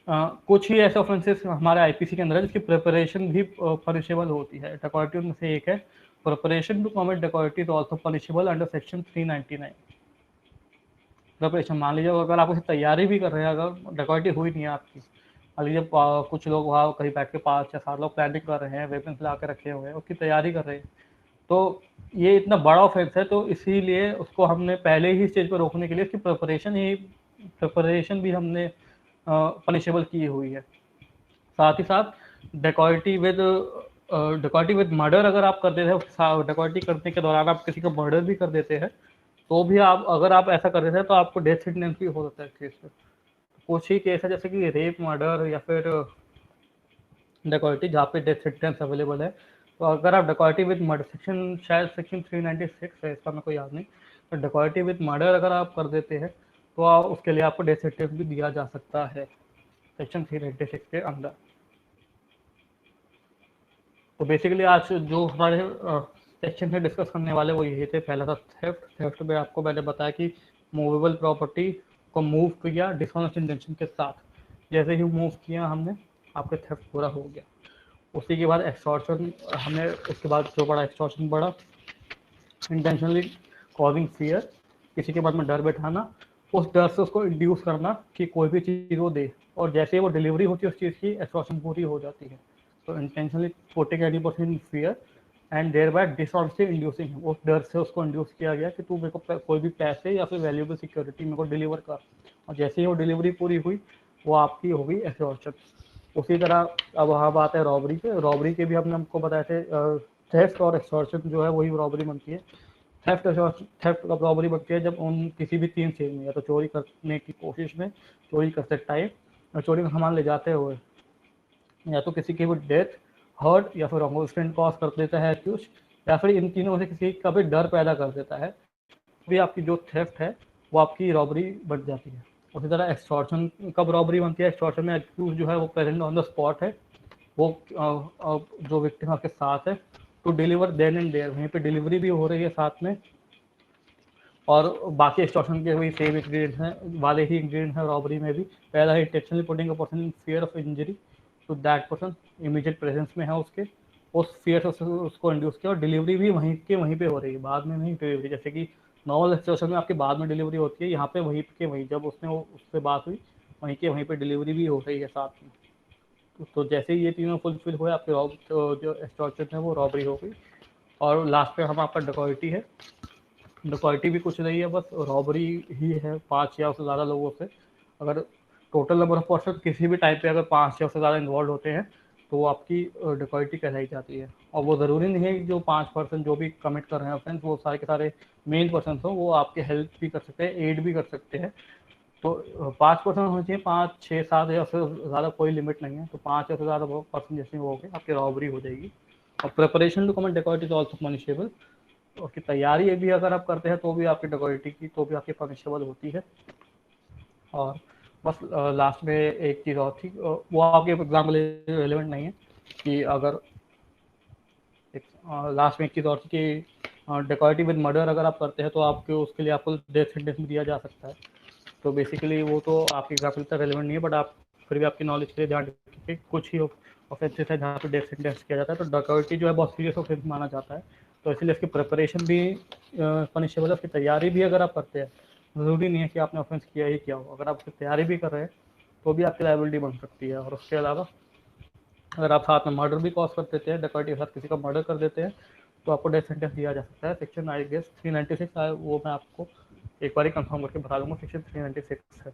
कुछ ही ऐसे ऑफेंसेस हमारे आईपीसी के अंदर है जिसकी प्रिपरेशन भी पनिशेबल होती है। डकॉइटी उनमें से एक है। Preparation to commit dacoity is also punishable under section 399। Preparation, मान लीजिए अगर आप उसे तैयारी भी कर रहे हैं, अगर डेकोइटी हुई नहीं है आपकी, मान लीजिए कुछ लोग वहाँ कहीं बैठ के 5 या 7 लोग प्लानिंग कर रहे हैं, वेपन्स ला के रखे हुए हैं, उसकी तैयारी कर रहे हैं, तो ये इतना बड़ा ऑफेंस है, तो इसीलिए उसको हमने पहले ही स्टेज पर रोकने के लिए उसकी प्रिपरेशन भी हमने पनिशेबल की हुई है। साथ ही साथ डेकोइटी विद मर्डर अगर आप कर देते हैं, डेकोइटी करने के दौरान आप किसी का मर्डर भी कर देते हैं, तो भी आप, अगर आप ऐसा कर देते हैं तो आपको डेथ सेंटेंस भी हो सकता है केस में। कुछ ही केस है जैसे कि रेप, मर्डर या फिर डेकोइटी जहाँ पे डेथ सेंटेंस अवेलेबल है। तो अगर आप डेकोइटी विद मर्डर, सेक्शन शायद सेक्शन 396 है, इसका मेरे को याद नहीं, तो डेकोइटी विद मर्डर अगर आप कर देते हैं तो उसके लिए आपको डेथ सेंटेंस भी दिया जा सकता है सेक्शन 396 के अंदर। तो बेसिकली आज जो हमारे सेक्शन से डिस्कस करने वाले वो यही थे। पहला था थेफ्ट में आपको मैंने बताया कि मूवेबल प्रॉपर्टी को मूव किया डिसऑनेस्ट इंटेंशन के साथ, जैसे ही मूव किया हमने, आपका थेफ्ट पूरा हो गया। उसी के बाद एक्सटॉर्शन, हमने उसके बाद जो बड़ा एक्सटॉर्शन बढ़ा, इंटेंशनली कॉजिंग फियर, किसी के बाद में डर बैठाना, उस डर से उसको इंड्यूस करना कि कोई भी चीज़ वो दे, और जैसे ही वो डिलीवरी होती है उस चीज़ की, एक्सटॉर्शन पूरी हो जाती है। तो intentionally putting any person in fear and thereby dishonestly inducing, उस डर से उसको इंड्यूस किया गया कि तू मेरे को कोई भी पैसे या फिर वैल्यूएबल सिक्योरिटी मेरे को डिलीवर कर, और जैसे ही वो डिलीवरी पूरी हुई वो आपकी हो गई एक्सटॉर्शन। उसी तरह अब वहाँ बात है रॉबरी पे। रॉबरी के भी हमने आपको बताया थे, थेफ्ट और एक्सटॉर्शन जो है वही रॉबरी बनती है। थेफ्ट का रॉबरी बनती है जब उन किसी भी 3 चीज में, या तो चोरी करने की कोशिश में, चोरी करते टाइम, और चोरी का सामान ले जाते हुए, या तो किसी की भी डेथ, हर्ट या फिर रॉन्ग कॉज कर देता है एक्यूज, या फिर इन तीनों में से किसी का भी डर पैदा कर देता है, भी आपकी जो थेफ्ट है वो आपकी रॉबरी बन जाती है। उसी तरह एक्सटॉर्शन कब रॉबरी बनती है? एक्सटॉर्शन में एक्यूज जो है वो प्रेजेंट ऑन द स्पॉट है, वो जो विक्टिम आपके साथ है, to deliver then and there, वहीं पे डिलीवरी भी हो रही है साथ में, और बाकी एक्सटॉर्शन के भी सेम इंग्रेडिएंट्स हैं, वाले ही इंग्रेडिएंट हैं रॉबरी में भी। पहला है intentionally putting a person in fear of injury to that person, immediate presence में है उसके, उस फियर से उसको इंड्यूस किया, और डिलीवरी भी वहीं पे हो रही है, बाद में नहीं डिलीवरी। जैसे कि नॉर्मल एक्सटॉर्शन में आपके बाद में डिलीवरी होती है, यहाँ पे वहीं के वहीं, जब उससे बात हुई वहीं के वहीं पे डिलीवरी भी हो रही है साथ में। तो जैसे ही ये तीनों फुलफिल हुए, आपके तो जो एक्सटॉर्शन है वो रॉबरी हो गई। और लास्ट पे हम आपका डकॉइटी है। डकॉइटी भी कुछ नहीं है, बस रॉबरी ही है 5 या उससे ज़्यादा लोगों से। अगर टोटल नंबर ऑफ पर्सन किसी भी टाइप पे अगर 5 या उससे ज़्यादा इन्वॉल्व होते हैं तो वो आपकी डकॉइटी कहलाई जाती है। और वो ज़रूरी नहीं है कि जो 5 पर्सन जो भी कमिट कर रहे हैं ऑफेंस वो सारे के सारे मेन पर्सन हो, वो आपके हेल्प भी कर सकते हैं, एड भी कर सकते हैं। तो 5% होना चाहिए, 5, 6, 7 या उससे ज़्यादा कोई लिमिट नहीं है। तो 5 या उससे ज़्यादा पर्सन जैसे वो हो गए, आपकी रॉबरी हो जाएगी। और preparation to commit dacoity is also punishable, उसकी तैयारी भी अगर आप करते हैं तो भी आपकी डकॉइटी की तो भी आपकी पनिशेबल होती है। और बस लास्ट में एक चीज़ और थी, वो आपके एग्जाम के लिए रेलिवेंट नहीं है, कि अगर लास्ट में एक चीज़ और थी कि डकॉइटी विद मर्डर अगर आप करते हैं तो आपके उसके लिए आपको डेथ सेंटेंस भी दिया जा सकता है। तो बेसिकली वो तो आपकी एग्जाम्पल तक रेलिवेंट नहीं है, बट आप फिर भी आपकी नॉलेज के लिए ध्यान रखिए, कुछ ही ऑफेंसेस है जहाँ पे डेथ सेंटेंस किया जाता है। तो डकैती जो है बहुत सीरियस ऑफेंस माना जाता है, तो इसलिए इसकी प्रिपरेशन भी पनिशेबल है। उसकी तैयारी भी अगर आप करते हैं, ज़रूरी नहीं है कि आपने ऑफेंस किया ही क्या हो, अगर आप उसकी तैयारी भी कर रहे हैं तो भी आपकी लायबिलिटी बन सकती है। और उसके अलावा अगर आप साथ में मर्डर भी कॉज कर देते हैं, डकैती के साथ किसी का मर्डर कर देते हैं, तो आपको डेथ सेंटेंस दिया जा सकता है। सेक्शन आई गेस 396 है, वो मैं आपको एक बार ही कंफर्म करके बता दूंगा, सेक्शन 396 है।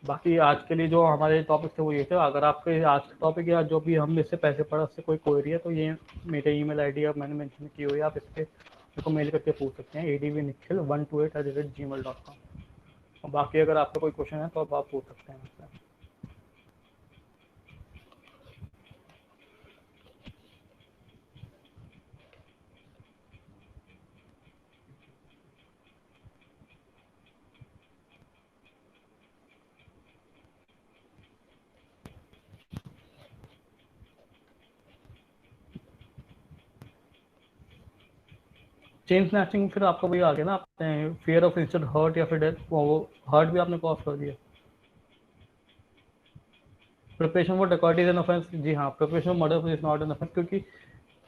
बाकी आज के लिए जो हमारे टॉपिक थे वो ये थे। अगर आपके आज का टॉपिक या जो भी हम इससे पहले पढ़ा उससे कोई क्वेरी है तो ये मेरे ईमेल आईडी अब मैंने मेंशन की हुई है, आप इस पर मेरे को मेल करके पूछ सकते हैं, advnikhil128@gmail.com। और बाकी अगर आपका कोई क्वेश्चन है तो अब आप पूछ सकते हैं मुझसे। चेन स्नैचिंग फिर आपका वही आ गया ना, आपने फियर ऑफ इंस्टेंट हर्ट या फिर डेथ, वो हर्ट भी आपने कॉज कर दिया। Preparation for dacoity is an offence, जी हाँ, preparation for murder is not an offence, क्योंकि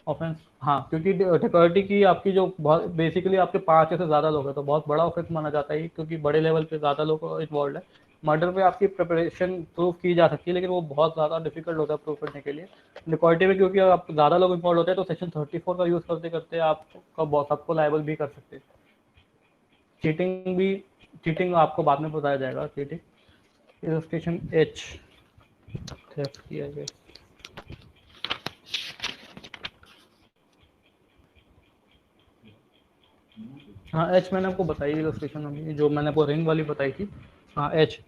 ऑफेंस, हाँ, क्योंकि डिकॉर्डी की आपकी जो बहुत बेसिकली आपके 5 से ज़्यादा लोग हैं तो बहुत बड़ा ऑफेंस माना जाता है, क्योंकि बड़े लेवल पे ज़्यादा लोग इन्वॉल्व है। मर्डर पे आपकी प्रिपरेशन प्रूव की जा सकती है, लेकिन वो बहुत ज़्यादा डिफिकल्ट होता है प्रूव करने के लिए। डिकॉर्डी में क्योंकि आप ज़्यादा लोग इन्वॉल्व होते हैं तो सेक्शन 34 का यूज़ करते करते आपका बहुत सबको लायबल भी कर सकते हैं। चीटिंग आपको बाद में बताया जाएगा। चीटिंग इलस्ट्रेशन एच थेफ्ट किया गया। हाँ, एच मैंने आपको बताई इलस्ट्रेशन में, जो मैंने आपको रिंग वाली बताई थी। हाँ, एच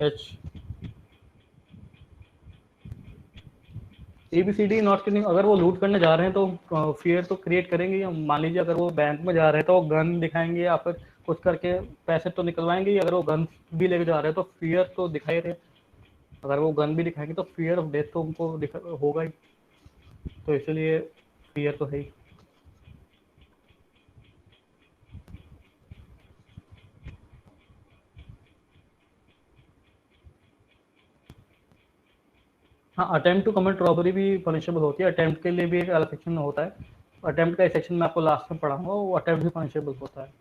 ABCD नॉट किलिंग, अगर वो लूट करने जा रहे हैं तो फियर तो क्रिएट करेंगे। मान लीजिए अगर वो बैंक में जा रहे हैं तो गन दिखाएंगे या फिर कुछ करके पैसे तो निकलवाएंगे ही। अगर वो गन भी लेके जा रहे हैं तो फियर तो दिखाई रहे। अगर वो गन भी दिखाएंगे तो फियर ऑफ डेथ तो उनको होगा ही, तो इसलिए फियर तो है ही। हाँ, अटेम्प्ट टू कमिट रॉबरी भी पनिशेबल होती है। अटेम्प्ट के लिए भी एक अलग सेक्शन में होता है। अटेम्प्ट का सेक्शन मैं आपको लास्ट में पढ़ाऊंगा, वो अटेम्प्ट भी पनिशेबल होता है।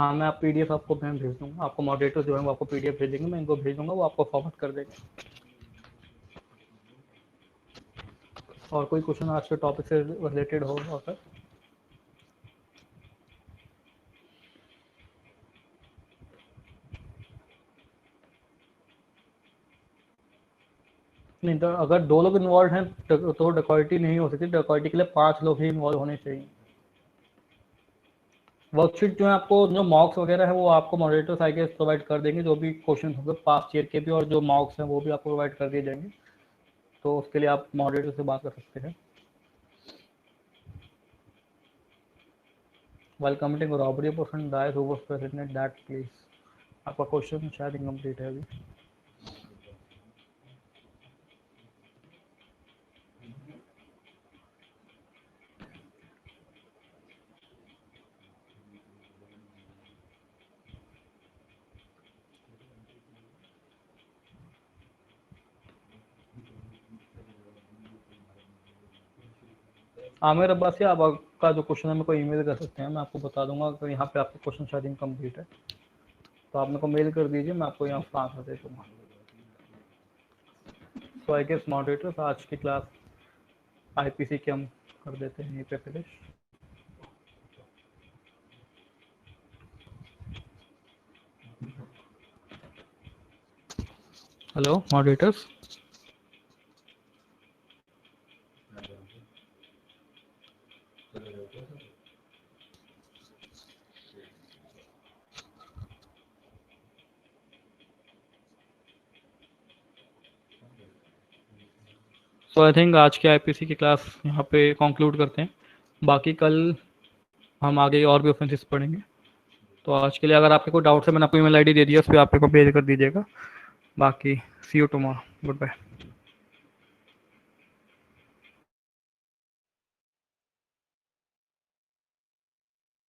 हाँ, मैं आप PDF आपको मैं भेज दूंगा। आपको मॉडरेटर जो है वो आपको PDF भेज देंगे, मैं इनको भेज दूंगा, वो आपको फॉरवर्ड कर देंगे। और कोई क्वेश्चन आज के टॉपिक से रिलेटेड हो सर? नहीं, तो अगर 2 लोग इन्वॉल्व हैं तो डकॉइटी नहीं हो सकती। डकॉइटी के लिए 5 लोग ही इन्वॉल्व होने चाहिए। वर्कशीट जो है आपको, जो मॉक्स वगैरह है वो आपको मॉडरेटर्स आई गेस प्रोवाइड कर देंगे। जो भी क्वेश्चन होंगे पास्ट ईयर के भी और जो मॉक्स हैं वो भी आपको प्रोवाइड कर दिए जाएंगे। तो उसके लिए आप मॉडरेटर से बात कर सकते हैं। While committing a robbery, a person dies who was present at that place. आपका क्वेश्चन शायद इनकम्प्लीट है अभी। आमिर अब्बासी, आप आपका जो क्वेश्चन है मेरे को ईमेल कर सकते हैं, मैं आपको बता दूंगा। अगर यहाँ पे आपका क्वेश्चन शायद इनकम्प्लीट है तो आप मेरे को मेल कर दीजिए, मैं आपको यहाँ आंसर दे दूंगा। सो आई गेस मॉडरेटर्स, आज की क्लास IPC की हम कर देते हैं यहीं पे finish. Hello moderators. So I think आज के IPC की क्लास यहाँ पे कंक्लूड करते हैं। बाकी कल हम आगे और भी ऑफेंसेस पढ़ेंगे। तो आज के लिए अगर आपके कोई डाउट्स है, मैंने आपको ईमेल ID दे दिया, उस पर आप मेरे को भेज कर दीजिएगा। बाकी सी यू टुमारो, गुड बाय।